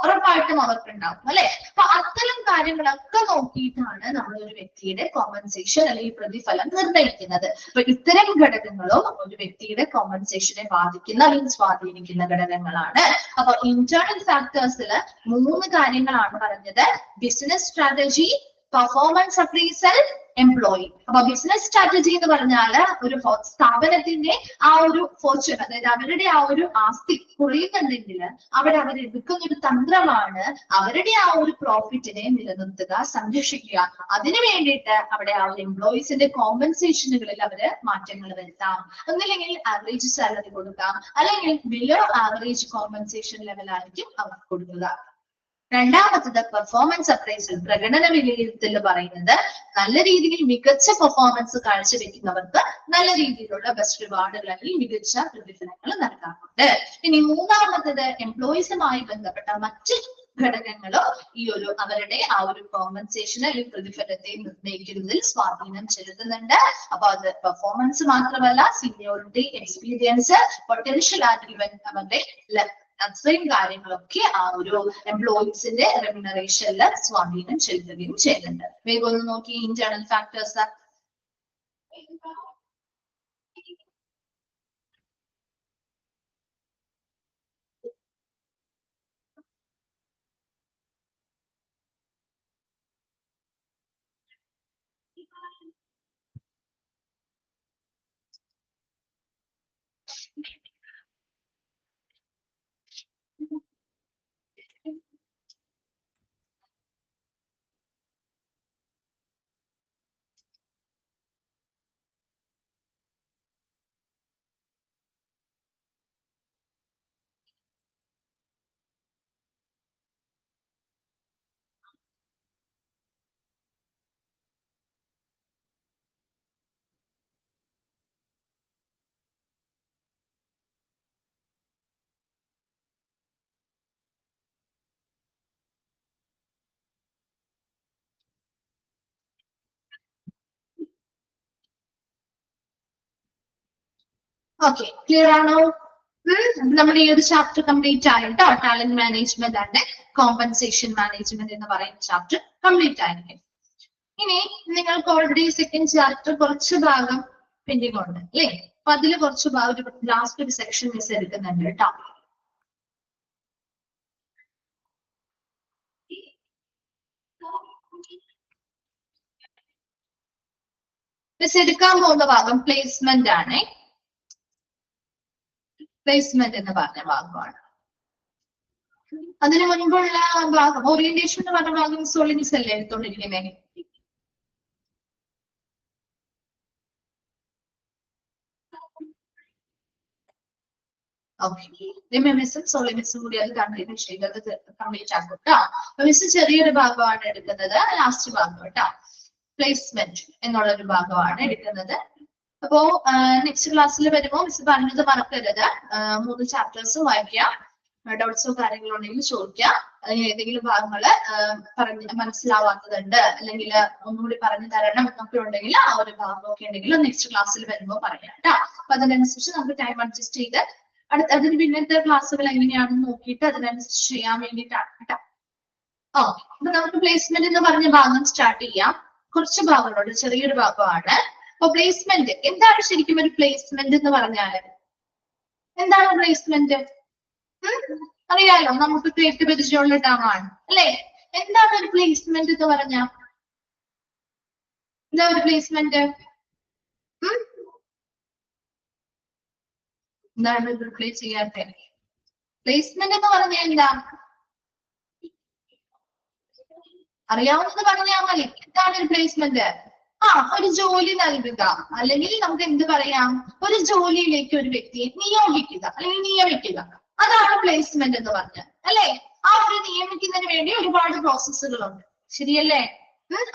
ഉറപ്പായിട്ടും അവർക്കുണ്ടാവും അല്ലെ? അപ്പൊ അത്തരം കാര്യങ്ങളൊക്കെ നോക്കിയിട്ടാണ് നമ്മൾ ഒരു വ്യക്തിയുടെ കോമ്പൻസേഷൻ അല്ലെങ്കിൽ പ്രതിഫലം നിർണ്ണയിക്കുന്നത്. അപ്പൊ ഇത്തരം ഘടകങ്ങളും ഒരു വ്യക്തിയുടെ കോമ്പൻസേഷനെ ബാധിക്കുന്ന അല്ലെങ്കിൽ സ്വാധീനിക്കുന്ന ഘടകങ്ങളാണ്. അപ്പൊ ഇന്റേണൽ ഫാക്ടേഴ്സിൽ 3 കാര്യങ്ങളാണ് പറഞ്ഞത്: business strategy, performance appraisal, employee. അപ്പൊ ബിസിനസ് സ്ട്രാറ്റജി എന്ന് പറഞ്ഞാൽ ഒരു സ്ഥാപനത്തിന്റെ ആ ഒരു ഫോർച്യൂൺ, അതായത് അവരുടെ ആ ഒരു ആസ്തി കുറയുന്നുണ്ടെങ്കിൽ അവിടെ അവർ എടുക്കുന്ന ഒരു തന്ത്രമാണ് അവരുടെ ആ ഒരു പ്രോഫിറ്റിനെ നിലനിർത്തുക, സംരക്ഷിക്കുക. അതിനു വേണ്ടിയിട്ട് അവിടെ ആ ഒരു എംപ്ലോയീസിന്റെ കോമ്പൻസേഷനുകളിൽ അവര് മാറ്റങ്ങൾ വരുത്താം. ഒന്നില്ലെങ്കിൽ ആവറേജ് സാലറി കൊടുക്കാം, അല്ലെങ്കിൽ ബിലോ ആവറേജ് കോമ്പൻസേഷൻ ലെവലായിരിക്കും അവർക്ക് കൊടുക്കുക. രണ്ടാമത്തത് പെർഫോമൻസ് അപ്രൈസൽ, പ്രകടന വിലയിരുത്തൽ പറയുന്നത് നല്ല രീതിയിൽ മികച്ച പെർഫോമൻസ് കാഴ്ചവെക്കുന്നവർക്ക് നല്ല രീതിയിലുള്ള ബെസ്റ്റ് റിവാർഡുകൾ അല്ലെങ്കിൽ മികച്ച പ്രതിഫലങ്ങൾ നൽകാറുണ്ട്. ഇനി മൂന്നാമത്തത് എംപ്ലോയീസുമായി ബന്ധപ്പെട്ട മറ്റ് ഘടകങ്ങളോ ഈ ഒരു അവരുടെ ആ ഒരു കോമ്പൻസേഷൻ അല്ലെങ്കിൽ പ്രതിഫലത്തെ നിർണ്ണയിക്കുന്നതിൽ സ്വാധീനം ചെലുത്തുന്നുണ്ട്. അപ്പൊ അത് പെർഫോമൻസ് മാത്രമല്ല, സീനിയോറിറ്റി, എക്സ്പീരിയൻസ്, പൊട്ടൻഷ്യൽ ആൻഡ് ഇവൻ അവരുടെ അത്രയും കാര്യങ്ങളൊക്കെ ആ ഒരു എംപ്ലോയീസിന്റെ റെമ്യൂണറേഷനിൽ സ്വാധീനം ചെലുത്തുകയും ചെയ്യുന്നുണ്ട്. വേഗം ഒന്ന് നോക്കി ഇന്റേണൽ ഫാക്ടേഴ്സ്. ഓക്കെ, ക്ലിയർ ആണോ? നമ്മുടെ ഈ ഒരു ചാപ്റ്റർ കംപ്ലീറ്റ് ആയിട്ടോ. Talent management and compensation management എന്ന് പറയുന്ന ചാപ്റ്റർ കംപ്ലീറ്റ് ആയിരിക്കും. ഇനി നിങ്ങൾക്ക് ഓൾറെഡി സെക്കൻഡ് ചാപ്റ്റർ കുറച്ച് ഭാഗം പെൻഡിങ് ഉണ്ട് അല്ലേ? അപ്പൊ അതിൽ കുറച്ച് ഭാഗം ലാസ്റ്റ് ഒരു സെക്ഷൻ മിസ് എടുക്കുന്നുണ്ട് കേട്ടോ. മിസ് എടുക്കാൻ പോകുന്ന ഭാഗം പ്ലേസ്മെന്റ് ആണ്. പ്ലേസ്മെന്റ് എന്ന് പറഞ്ഞ ഭാഗമാണ്. അതിന് മുൻപുള്ള ഭാഗം ഓറിയന്റേഷൻ എന്ന് പറഞ്ഞ ഭാഗം സോളി മിസ് അല്ലേ എടുത്തോണ്ടിരിക്കുന്നേ? മിസ്സും സോളി മിസ്സും കൂടി അത് കണ്ടിന്യൂ ചെയ്തത് കംപ്ലീറ്റ് ആക്കും കേട്ടോ. അപ്പൊ മിസ് ചെറിയൊരു ഭാഗമാണ് എടുക്കുന്നത്, ലാസ്റ്റ് ഭാഗം കേട്ടോ. പ്ലേസ്മെന്റ് എന്നുള്ള ഒരു ഭാഗമാണ് എടുക്കുന്നത്. അപ്പോ നെക്സ്റ്റ് ക്ലാസ്സിൽ വരുമ്പോൾ മിസ് പറഞ്ഞത് മറക്കരുത്. 3 ചാപ്റ്റേഴ്സ് വായിക്കുക, ഡൗട്ട്സോ കാര്യങ്ങളോ ഉണ്ടെങ്കിൽ ചോദിക്കുക. അതിന് ഏതെങ്കിലും ഭാഗങ്ങള് പറഞ്ഞ് മനസ്സിലാവാത്തതുണ്ട് അല്ലെങ്കിൽ ഒന്നുകൂടി പറഞ്ഞു തരണം എന്നൊക്കെ ഉണ്ടെങ്കിൽ ആ ഒരു ഭാഗമൊക്കെ ഉണ്ടെങ്കിൽ നെക്സ്റ്റ് ക്ലാസ്സിൽ വരുമ്പോൾ പറയാം കേട്ടോ. അപ്പൊ അതിനനുസരിച്ച് നമുക്ക് ടൈം അഡ്ജസ്റ്റ് ചെയ്ത് അതിന് പിന്നത്തെ ക്ലാസ്സുകൾ എങ്ങനെയാണെന്ന് നോക്കിയിട്ട് അതിനനുസരിച്ച് ചെയ്യാൻ വേണ്ടിയിട്ടാണ് കേട്ടോ. അപ്പൊ നമുക്ക് പ്ലേസ്മെന്റ് എന്ന് പറഞ്ഞ ഭാഗം സ്റ്റാർട്ട് ചെയ്യാം. കുറച്ച് ഭാഗങ്ങളുണ്ട്, ചെറിയൊരു ഭാഗമാണ്. അപ്പൊ പ്ലേസ്മെന്റ് എന്താണ് ശരിക്കും ഒരു പ്ലേസ്മെന്റ് എന്ന് പറഞ്ഞാല്? എന്താണ് പ്ലേസ്മെന്റ്? അറിയാലോ, നമുക്ക് കേട്ട് പരിചയമുള്ള ടേമാണ് അല്ലെ? എന്താണ് ഒരു പ്ലേസ്മെന്റ് എന്ന് പറഞ്ഞ? എന്താ ഒരു പ്ലേസ്മെന്റ്? എന്താണ് റിപ്ലൈ ചെയ്യാത്ത? പ്ലേസ്മെന്റ് എന്ന് പറഞ്ഞാൽ എന്താ? അറിയാവുന്നത് പറഞ്ഞാൽ മതി. എന്താണ് ഒരു പ്ലേസ്മെന്റ്? ഒരു ജോലി നൽകുക, അല്ലെങ്കിൽ നമുക്ക് എന്ത് പറയാം, ഒരു ജോലിയിലേക്ക് ഒരു വ്യക്തിയെ നിയോഗിക്കുക അല്ലെങ്കിൽ നിയമിക്കുക. അതാണ് പ്ലേസ്മെന്റ് എന്ന് പറഞ്ഞാൽ അല്ലെ? ആ ഒരു നിയമിക്കുന്നതിന് വേണ്ടി ഒരുപാട് പ്രോസസ്സുകളുണ്ട്, ശരിയല്ലേ?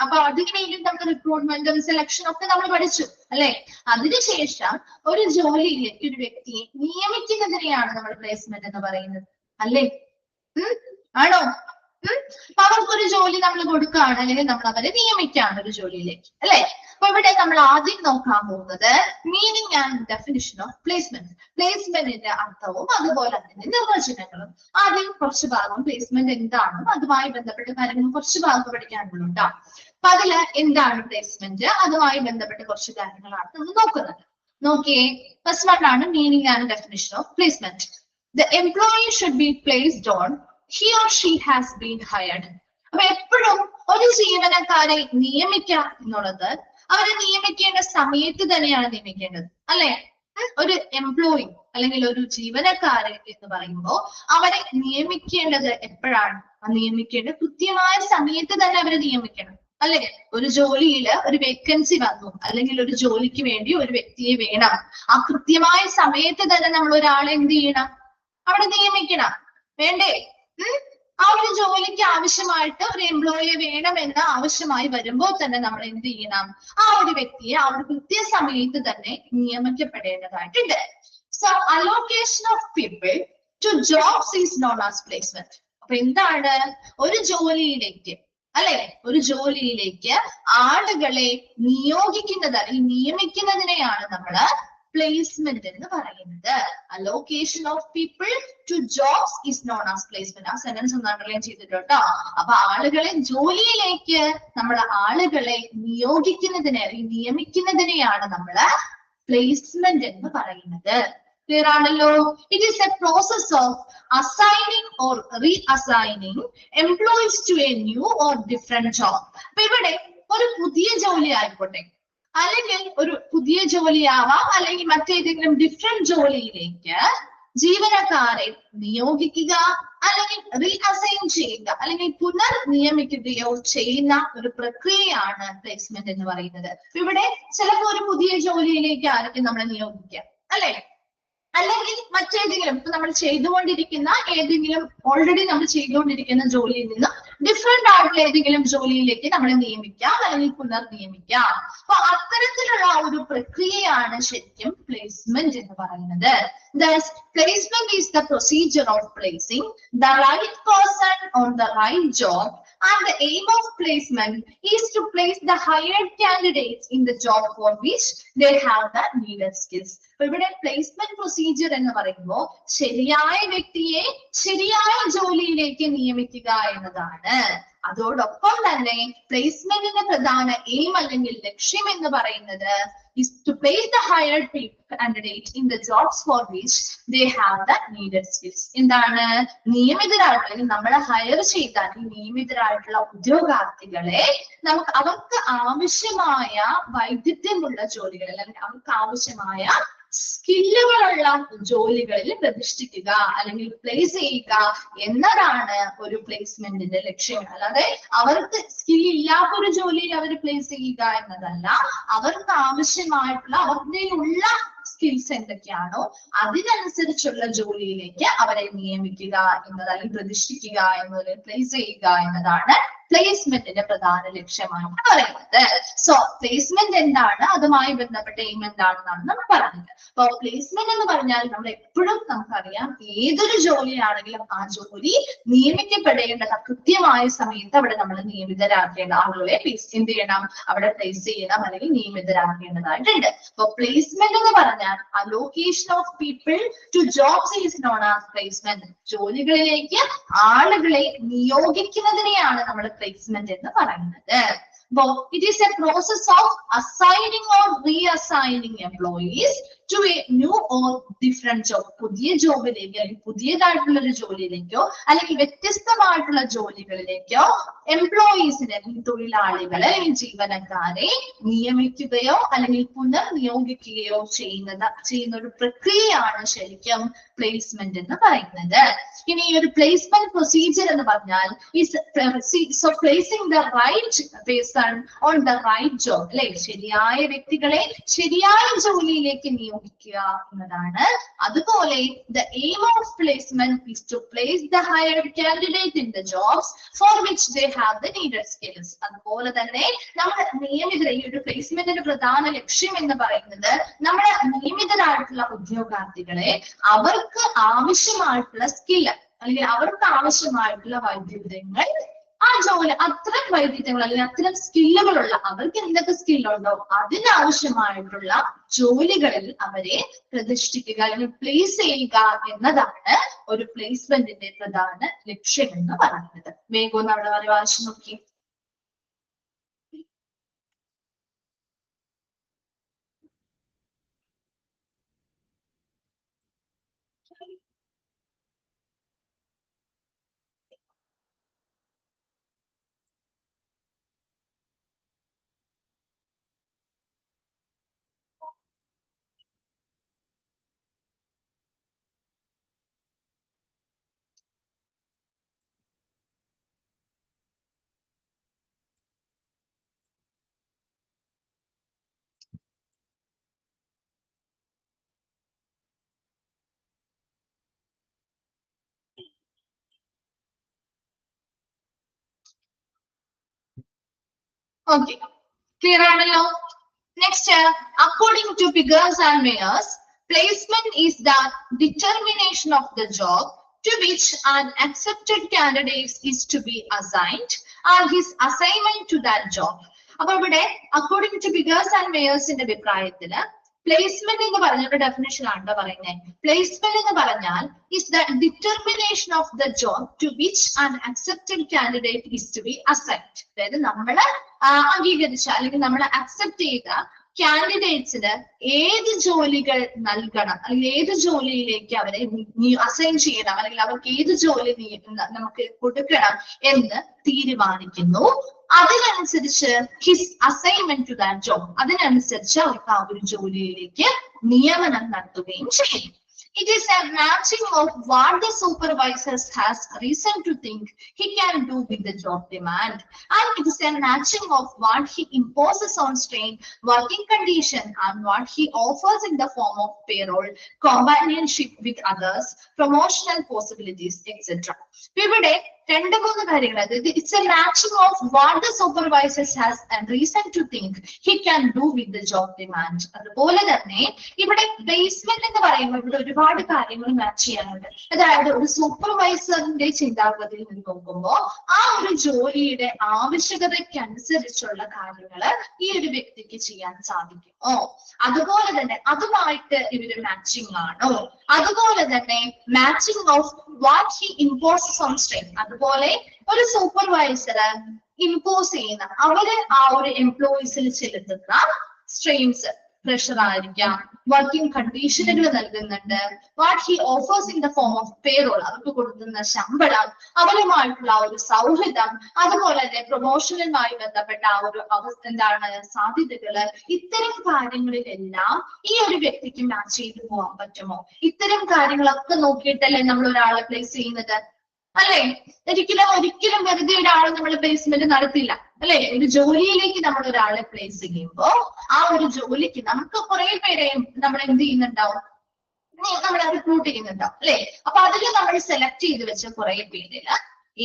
അപ്പൊ അതിന് വേണ്ടി നമുക്ക് റിക്രൂട്ട്മെന്റും സെലക്ഷൻ ഒക്കെ നമ്മൾ പഠിച്ചു അല്ലെ? അതിനുശേഷം ഒരു ജോലിയിലേക്ക് ഒരു വ്യക്തിയെ നിയമിക്കുന്നതിനെയാണ് നമ്മൾ പ്ലേസ്മെന്റ് എന്ന് പറയുന്നത് അല്ലേ? ആണോ? അപ്പൊ അവർക്കൊരു ജോലി നമ്മൾ കൊടുക്കുകയാണ്, അല്ലെങ്കിൽ നമ്മൾ അവരെ നിയമിക്കുകയാണ് ഒരു ജോലിയിലേക്ക് അല്ലെ? അപ്പൊ ഇവിടെ നമ്മൾ ആദ്യം നോക്കാൻ പോകുന്നത് meaning and definition of placement. പ്ലേസ്മെന്റിന്റെ അർത്ഥവും അതുപോലെ തന്നെ നിർവചനങ്ങളും. ആദ്യം കുറച്ച് ഭാഗം പ്ലേസ്മെന്റ് എന്താണെന്നും അതുമായി ബന്ധപ്പെട്ട കാര്യങ്ങളും കുറച്ച് ഭാഗം പഠിക്കാനുള്ളൂ കേട്ടോ. അപ്പൊ അതില് എന്താണ് പ്ലേസ്മെന്റ്, അതുമായി ബന്ധപ്പെട്ട കുറച്ച് കാര്യങ്ങളാണ് നമ്മൾ നോക്കുന്നത്. നോക്കിയേ, ഫസ്റ്റ് വൺ ആണ് meaning and definition of placement. The employee should be placed on he or she has been hired. അപ്പൊ എപ്പോഴും ഒരു ജീവനക്കാരെ നിയമിക്കുക എന്നുള്ളത് അവരെ നിയമിക്കേണ്ട സമയത്ത് തന്നെയാണ് നിയമിക്കേണ്ടത് അല്ലെ? ഒരു എംപ്ലോയി അല്ലെങ്കിൽ ഒരു ജീവനക്കാരൻ എന്ന് പറയുമ്പോൾ അവരെ നിയമിക്കേണ്ടത് എപ്പോഴാണ്? നിയമിക്കേണ്ടത് കൃത്യമായ സമയത്ത് തന്നെ അവരെ നിയമിക്കണം അല്ലെ? ഒരു ജോലിയിൽ ഒരു വേക്കൻസി വന്നു, അല്ലെങ്കിൽ ഒരു ജോലിക്ക് വേണ്ടി ഒരു വ്യക്തിയെ വേണം, ആ കൃത്യമായ സമയത്ത് തന്നെ നമ്മൾ ഒരാളെ എന്ത് ചെയ്യണം? അവിടെ നിയമിക്കണം, വേണ്ടേ? ആ ഒരു ജോലിക്ക് ആവശ്യമായിട്ട് ഒരു എംപ്ലോയിയെ വേണമെന്ന് ആവശ്യമായി വരുമ്പോൾ തന്നെ നമ്മൾ എന്ത് ചെയ്യണം? ആ ഒരു വ്യക്തിയെ ആ ഒരു കൃത്യസമയത്ത് തന്നെ നിയമിക്കപ്പെടേണ്ടതായിട്ടുണ്ട്. So allocation of people to jobs is known as placement. അപ്പൊ എന്താണ്? ഒരു ജോലിയിലേക്ക് അല്ലെ, ഒരു ജോലിയിലേക്ക് ആളുകളെ നിയോഗിക്കുന്നത് അല്ലെങ്കിൽ നിയമിക്കുന്നതിനെയാണ് നമ്മള് പ്ലേസ്മെന്റ് എന്ന് പറയുന്നത്. Allocation of people to jobs is known as placement. ആ സെന്റൻസ് ഒന്ന് അണ്ടർലൈൻ ചെയ്തിട്ടോ. അപ്പൊ ആളുകളെ ജോലിയിലേക്ക് നമ്മൾ ആളുകളെ നിയോഗിക്കുന്നതിനെ അല്ലെങ്കിൽ നിയമിക്കുന്നതിനെയാണ് നമ്മള് പ്ലേസ്മെന്റ് എന്ന് പറയുന്നത്. ക്ലിയർ ആണല്ലോ? It is a process of assigning or reassigning employees to a new or different job. അപ്പൊ ഇവിടെ ഒരു പുതിയ ജോലി ആയിക്കോട്ടെ, അല്ലെങ്കിൽ ഒരു പുതിയ ജോലിയാവാം, അല്ലെങ്കിൽ മറ്റേതെങ്കിലും ഡിഫറെന്റ് ജോലിയിലേക്ക് ജീവനക്കാരെ നിയോഗിക്കുക അല്ലെങ്കിൽ റീഅസൈൻ ചെയ്യുക അല്ലെങ്കിൽ പുനർ നിയമിക്കുകയോ ചെയ്യുന്ന ഒരു പ്രക്രിയയാണ് പ്ലേസ്മെന്റ് എന്ന് പറയുന്നത്. ഇവിടെ ചിലപ്പോൾ ഒരു പുതിയ ജോലിയിലേക്ക് ആയിരിക്കും നമ്മളെ നിയോഗിക്കുക അല്ലെ? അല്ലെങ്കിൽ മറ്റേതെങ്കിലും ഇപ്പൊ നമ്മൾ ചെയ്തുകൊണ്ടിരിക്കുന്ന ഏതെങ്കിലും ഓൾറെഡി നമ്മൾ ചെയ്തുകൊണ്ടിരിക്കുന്ന ജോലിയിൽ നിന്ന് ഡിഫറെന്റ് ആയിട്ടുള്ള ഏതെങ്കിലും ജോലിയിലേക്ക് നമ്മൾ നിയമിക്കാം അല്ലെങ്കിൽ പുനർനിയമിക്കാം. അപ്പൊ അത്തരത്തിലുള്ള ഒരു പ്രക്രിയയാണ് ശരിക്കും പ്ലേസ്മെന്റ് എന്ന് പറയുന്നത്. Thus, placement is the procedure of placing the right person on the right job, and the aim of placement is to place the hired candidates in the job for which they have the needed skills. ഇവിടെ placement procedure എന്ന് പറയുമ്പോൾ ശരിയായ വ്യക്തിയെ ശരിയായ ജോലിയിലേക്ക് നിയമിക്കുക എന്നതാണ്. അതോടൊപ്പം തന്നെ പ്ലേസ്മെന്റിന്റെ പ്രധാന എയിം അല്ലെങ്കിൽ ലക്ഷ്യം എന്ന് പറയുന്നത് is to place the hired candidate in the jobs for which they have the needed skills. എന്താണ് നിയമിതരായിട്ടുള്ള നമ്മളെ ഹയർ ചെയ്താൽ നിയമിതരായിട്ടുള്ള ഉദ്യോഗാർത്ഥികളെ അവർക്ക് ആവശ്യമായ വൈദഗ്ധ്യമുള്ള ജോലികൾ അല്ലെങ്കിൽ അവർക്ക് ആവശ്യമായ സ്കില്ലുകളുള്ള ജോലികളിൽ പ്രതിഷ്ഠിക്കുക അല്ലെങ്കിൽ പ്ലേസ് ചെയ്യുക എന്നതാണ് ഒരു പ്ലേസ്മെന്റിന്റെ ലക്ഷ്യം. അല്ലാതെ അവർക്ക് സ്കിൽ ഇല്ലാത്ത ഒരു ജോലിയിൽ അവർ പ്ലേസ് ചെയ്യുക എന്നതല്ല, അവർക്ക് ആവശ്യമായിട്ടുള്ള അവരുടെയുള്ള സ്കിൽസ് എന്തൊക്കെയാണോ അതിനനുസരിച്ചുള്ള ജോലിയിലേക്ക് അവരെ നിയമിക്കുക എന്നത് അല്ലെങ്കിൽ പ്രതിഷ്ഠിക്കുക എന്നത് പ്ലേസ് ചെയ്യുക എന്നതാണ് പ്ലേസ്മെന്റിന്റെ പ്രധാന ലക്ഷ്യമാണ് പറയുന്നത്. സോ പ്ലേസ്മെന്റ് എന്താണ്, അതുമായി ബന്ധപ്പെട്ട എയിം എന്താണെന്നാണ് നമ്മൾ പറഞ്ഞത്. അപ്പൊ പ്ലേസ്മെന്റ് എന്ന് പറഞ്ഞാൽ നമ്മൾ എപ്പോഴും നമുക്കറിയാം ഏതൊരു ജോലിയാണെങ്കിലും ആ ജോലി നിയമിക്കപ്പെടേണ്ടത് കൃത്യമായ സമയത്ത് അവിടെ നമ്മൾ നിയമിതരാക്കേണ്ട ആളുകളെ എന്ത് ചെയ്യണം, അവിടെ പ്ലേസ് ചെയ്യണം അല്ലെങ്കിൽ നിയമിതരാക്കേണ്ടതായിട്ടുണ്ട്. അപ്പൊ പ്ലേസ്മെന്റ് എന്ന് പറഞ്ഞാൽ allocation of people to jobs is known as placement. ജോലികളിലേക്ക് ആളുകളെ നിയോഗിക്കുന്നതിനെയാണ് നമ്മൾ പ്ലേസ്മെന്റ് എന്ന് പറയുന്നത്. It is a process of assigning or reassigning employees to a new or different job. പുതിയ ജോബിലേക്ക് അല്ലെങ്കിൽ പുതിയതായിട്ടുള്ള ഒരു ജോലിയിലേക്കോ അല്ലെങ്കിൽ വ്യത്യസ്തമായിട്ടുള്ള ജോലികളിലേക്കോ എംപ്ലോയീസിനെ അല്ലെങ്കിൽ തൊഴിലാളികളെ അല്ലെങ്കിൽ ജീവനക്കാരെ നിയമിക്കുകയോ അല്ലെങ്കിൽ പുനർനിയോഗിക്കുകയോ ചെയ്യുന്ന ഒരു പ്രക്രിയയാണ് ശരിക്കും പ്ലേസ്മെന്റ് എന്ന് പറയുന്നത്. ഇനി ഈ ഒരു പ്ലേസ്മെന്റ് പ്രൊസീജിയർ എന്ന് പറഞ്ഞാൽ placing the right person on the right job, അല്ലെ ശരിയായ വ്യക്തികളെ ശരിയായ ജോലിയിലേക്ക് നിയോഗിക്കുക എന്നതാണ്. അതുപോലെ the aim of placement is to place the hired candidate in the jobs for which they have the needed skills. അതുപോലെ തന്നെ നമ്മൾ നിയമിതരെ ഈ ഒരു പ്ലേസ്മെന്റിന്റെ പ്രധാന ലക്ഷ്യം എന്ന് പറയുന്നത് നമ്മുടെ നിയമിതരായിട്ടുള്ള ഉദ്യോഗാർത്ഥികളെ അവർക്ക് ആവശ്യമായിട്ടുള്ള സ്കില്ല് അല്ലെങ്കിൽ അവർക്ക് ആവശ്യമായിട്ടുള്ള വൈദഗ്ധ്യങ്ങൾ ആ ജോലി അത്തരം വൈദഗ്ധ്യങ്ങൾ അല്ലെങ്കിൽ അത്തരം സ്കില്ലുകളുള്ള അവർക്ക് എന്തൊക്കെ സ്കില്ലുണ്ടോ അതിനാവശ്യമായിട്ടുള്ള ജോലികളിൽ അവരെ പ്രതിഷ്ഠിക്കുക അല്ലെങ്കിൽ പ്ലേസ് ചെയ്യുക എന്നതാണ് ഒരു പ്ലേസ്മെന്റിന്റെ പ്രധാന ലക്ഷ്യം എന്ന് പറയുന്നത്. വേഗം ഒന്ന് അവിടെ വായിച്ചു നോക്കി. Okay, clear ആണല്ലോ. Next, according to Piggers and Mayers, placement is the determination of the job to which an accepted candidate is to be assigned and his assignment to that job. അപ്പോൾ ഇവിടെ according to Piggers and Mayers ന്റെ അഭിപ്രായത്തില് placement എന്ന് പറഞ്ഞൊരു definition ആണ് പറയുന്നത്. Placement എന്ന് പറഞ്ഞാൽ is the determination of the job to which an accepted candidate is to be assigned. അതായത് നമ്മള് അംഗീകരിച്ച അല്ലെങ്കിൽ നമ്മൾ അക്സെപ്റ്റ് ചെയ്ത കാൻഡിഡേറ്റ്സിന് ഏത് ജോലികൾ നൽകണം അല്ലെങ്കിൽ ഏത് ജോലിയിലേക്ക് അവരെ അസൈൻ ചെയ്യണം അല്ലെങ്കിൽ അവർക്ക് ഏത് ജോലി നമുക്ക് കൊടുക്കണം എന്ന് തീരുമാനിക്കുന്നു. അതിനനുസരിച്ച് his assignment to that job അതിനനുസരിച്ച് അവർക്ക് ആ ഒരു ജോലിയിലേക്ക് നിയമനം നടത്തുകയും ചെയ്യും. It is a matching of what the supervisor has reason to think he can do with the job demand, and it is a matching of what he imposes on strain working condition and what he offers in the form of payroll, companionship with others, promotional possibilities, etc. ഇവിടെ രണ്ട് മൂന്ന് കാര്യങ്ങൾ. It's a matching of what the supervisors has reason to think he can do with the job demand. അതുപോലെ തന്നെ ഇവിടെ placement എന്ന് പറയുമ്പോൾ ഇവിടെ ഒരുപാട് കാര്യങ്ങൾ മാച്ച് ചെയ്യാനുണ്ട്. അതായത് ഒരു സൂപ്പർവൈസറിന്റെ ചിന്താഗതിയിൽ നിന്ന് നോക്കുമ്പോൾ ആ ഒരു ജോലിയുടെ ആവശ്യകതയ്ക്കനുസരിച്ചുള്ള കാര്യങ്ങൾ ഈ ഒരു വ്യക്തിക്ക് ചെയ്യാൻ സാധിക്കുമോ, അതുപോലെ തന്നെ അതുമായിട്ട് ഇവര് മാച്ചിങ് ആണോ, അതുപോലെ തന്നെ matching of what he imposes on strain. അതുപോലെ ഒരു സൂപ്പർവൈസർ ഇമ്പോസ് ചെയ്യുന്ന അവര് ആ ഒരു എംപ്ലോയീസിൽ ചെലുത്തുന്ന സ്ട്രെയിൻസ്, പ്രഷർ ആയിരിക്കാം, വർക്കിംഗ് കണ്ടീഷനുകൾ നൽകുന്നുണ്ട്, what he offers in the form of payroll, അവർക്ക് കൊടുക്കുന്ന ശമ്പളം, അവരുമായിട്ടുള്ള ആ ഒരു സൗഹൃദം, അതുപോലെ തന്നെ പ്രൊമോഷനുമായി ബന്ധപ്പെട്ട ആ ഒരു എന്താണ് സാധ്യതകള്, ഇത്തരം കാര്യങ്ങളിലെല്ലാം ഈ ഒരു വ്യക്തിക്ക് മാച്ച് ചെയ്തു പോകാൻ പറ്റുമോ? ഇത്തരം കാര്യങ്ങളൊക്കെ നോക്കിയിട്ടല്ലേ നമ്മൾ ഒരാളെ പ്ലേസ് ചെയ്യുന്നത്, അല്ലെ? ഒരിക്കലും വെറുതെ ഒരാളെ നമ്മൾ പ്ലേസ്മെന്റ് നടത്തില്ല, അല്ലെ? ഒരു ജോലിയിലേക്ക് നമ്മൾ ഒരാളെ പ്ലേസ് ചെയ്യുമ്പോൾ ആ ഒരു ജോലിക്ക് നമുക്ക് കുറെ പേരെ നമ്മൾ എന്ത് ചെയ്യുന്നുണ്ടാവും, നമ്മളെ റിക്രൂട്ട് ചെയ്യുന്നുണ്ടാവും, അല്ലെ? അപ്പൊ അതിൽ നമ്മൾ സെലക്ട് ചെയ്ത് വെച്ച കുറെ പേരില്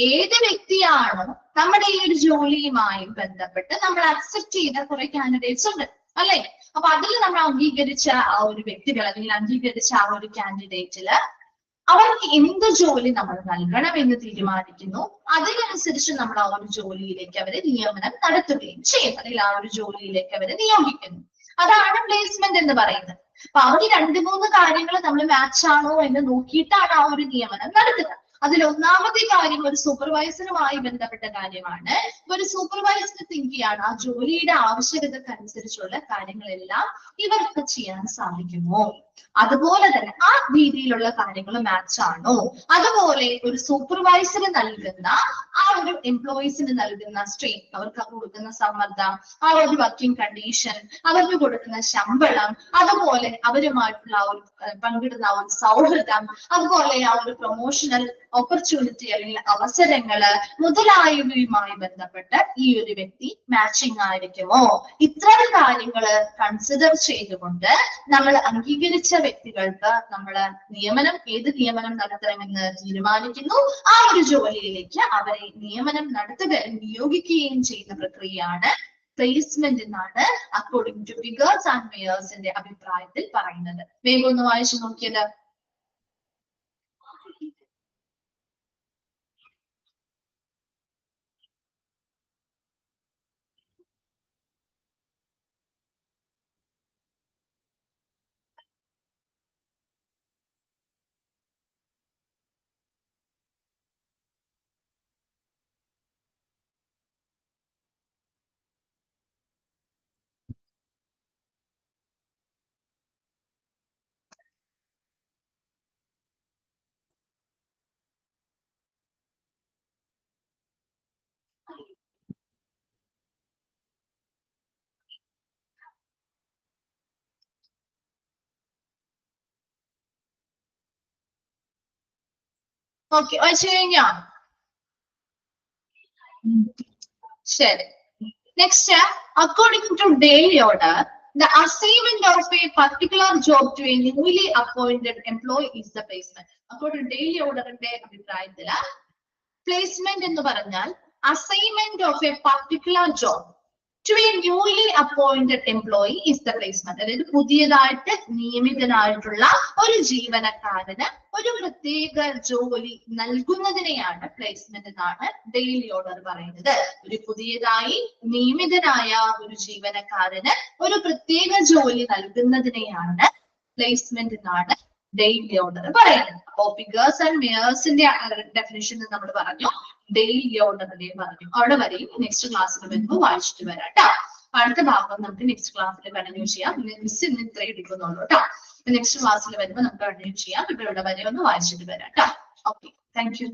ഏത് വ്യക്തിയാണോ നമ്മുടെ ഈ ഒരു ജോലിയുമായി ബന്ധപ്പെട്ട് നമ്മൾ അക്സെപ്റ്റ് ചെയ്ത കുറെ കാൻഡിഡേറ്റ്സ് ഉണ്ട്, അല്ലെ? അപ്പൊ അതിൽ നമ്മൾ അംഗീകരിച്ച ആ ഒരു വ്യക്തികൾ അല്ലെങ്കിൽ അംഗീകരിച്ച ആ ഒരു കാൻഡിഡേറ്റില് അവർക്ക് എന്ത് ജോലി നമ്മൾ നൽകണം എന്ന് തീരുമാനിക്കുന്നു, അതിനനുസരിച്ച് നമ്മൾ ആ ഒരു ജോലിയിലേക്ക് അവരെ നിയമനം നടത്തുകയും ചെയ്യും, അല്ലെങ്കിൽ ആ ഒരു ജോലിയിലേക്ക് അവരെ നിയോഗിക്കുന്നു. അതാണ് പ്ലേസ്മെന്റ് എന്ന് പറയുന്നത്. അപ്പൊ അവര് രണ്ട് മൂന്ന് കാര്യങ്ങൾ നമ്മൾ മാച്ച് ആണോ എന്ന് നോക്കിയിട്ടാണ് ആ ഒരു നിയമനം നടത്തുക. അതിൽ ഒന്നാമത്തെ കാര്യം ഒരു സൂപ്പർവൈസറുമായി ബന്ധപ്പെട്ട കാര്യമാണ്. ഒരു സൂപ്പർവൈസർ തിങ്ക് ചെയ്യാണ് ആ ജോലിയുടെ ആവശ്യകതക്കനുസരിച്ചുള്ള കാര്യങ്ങളെല്ലാം ഇവർക്ക് ചെയ്യാൻ സാധിക്കുമോ, അതുപോലെ തന്നെ ആ രീതിയിലുള്ള കാര്യങ്ങൾ മാച്ച് ആണോ, അതുപോലെ ഒരു സൂപ്പർവൈസർ നൽകുന്ന ആ ഒരു എംപ്ലോയീസിന് നൽകുന്ന സ്ട്രെയിൻ, അവർക്ക് കൊടുക്കുന്ന സമ്മർദ്ദം, ആ ഒരു വർക്കിംഗ് കണ്ടീഷൻ, അവർക്ക് കൊടുക്കുന്ന ശമ്പളം, അതുപോലെ അവരുമായിട്ടുള്ള ആ ഒരു പങ്കിടുന്ന ആ ഒരു സൗഹൃദം, അതുപോലെ ആ ഒരു പ്രൊമോഷണൽ ഓപ്പർച്യൂണിറ്റി അല്ലെങ്കിൽ അവസരങ്ങള് മുതലായവയുമായി ബന്ധപ്പെട്ട് ഈ ഒരു വ്യക്തി മാച്ചിങ് ആയിരിക്കുമോ? ഇത്തരം കാര്യങ്ങള് കൺസിഡർ ചെയ്തുകൊണ്ട് നമ്മൾ അംഗീകരിച്ച വ്യക്തികൾക്ക് നമ്മൾ ഏത് നിയമനം നടത്തണമെന്ന് തീരുമാനിക്കുന്നു. ആ ഒരു ജോലിയിലേക്ക് അവരെ നിയോഗിക്കുകയും ചെയ്യുന്ന പ്രക്രിയയാണ് പ്ലേസ്മെന്റ് എന്നാണ് അക്കോർഡിംഗ് ടു ഫിഗേഴ്സ് ആൻഡ് മേയേഴ്സിന്റെ അഭിപ്രായത്തിൽ പറയുന്നത്. വേഗം ഒന്ന് വായിച്ചു നോക്കിയത്. ഓക്കെ, വായിച്ചു കഴിഞ്ഞോ? ശരി. Next, according to daily order, the assignment of a particular job to a newly appointed employee is the placement. According to daily order ന്റെ അഭിപ്രായത്തില് പ്ലേസ്മെന്റ് എന്ന് പറഞ്ഞാൽ assignment of A particular job to a newly appointed employee is the placement. അതായത് പുതിയതായിട്ട് നിയമിതനായിട്ടുള്ള ഒരു ജീവനക്കാരന് ഒരു പ്രത്യേക ജോലി നൽകുന്നതിനെയാണ് പ്ലേസ്മെന്റ് എന്നാണ് ഡെയിലി ഓർഡർ പറയുന്നത്. ഒരു പുതിയതായി നിയമിതനായ ഒരു ജീവനക്കാരന് ഒരു പ്രത്യേക ജോലി നൽകുന്നതിനെയാണ് പ്ലേസ്മെന്റ് എന്നാണ് ഡെയിലി ഓർഡർ പറയുന്നത്. അപ്പോ ഫിഗേഴ്സ് ആൻഡ് മേയേഴ്സിന്റെ ഡെഫിനിഷൻ നമ്മൾ പറഞ്ഞു, ഡെയിലി ഓർഡറിന്റെയും പറഞ്ഞു. അവിടെ വരെയും നെക്സ്റ്റ് ക്ലാസ്സിൽ വരുമ്പോൾ വായിച്ചിട്ട് വരാം കേട്ടോ. അടുത്ത ഭാഗം നമുക്ക് നെക്സ്റ്റ് ക്ലാസ്സിൽ കണ്ടിന്യൂ ചെയ്യാം. മിസ് ഇന്ന് ഇത്രയും എടുക്കുന്നുള്ളൂ കേട്ടോ. നെക്സ്റ്റ് ക്ലാസ്സിൽ വരുമ്പോൾ നമുക്ക് കണ്ടിന്യൂ ചെയ്യാം. ഇപ്പൊ ഇവിടെ വരെ ഒന്ന് വായിച്ചിട്ട് വരാം കേട്ടോ. Okay, thank you.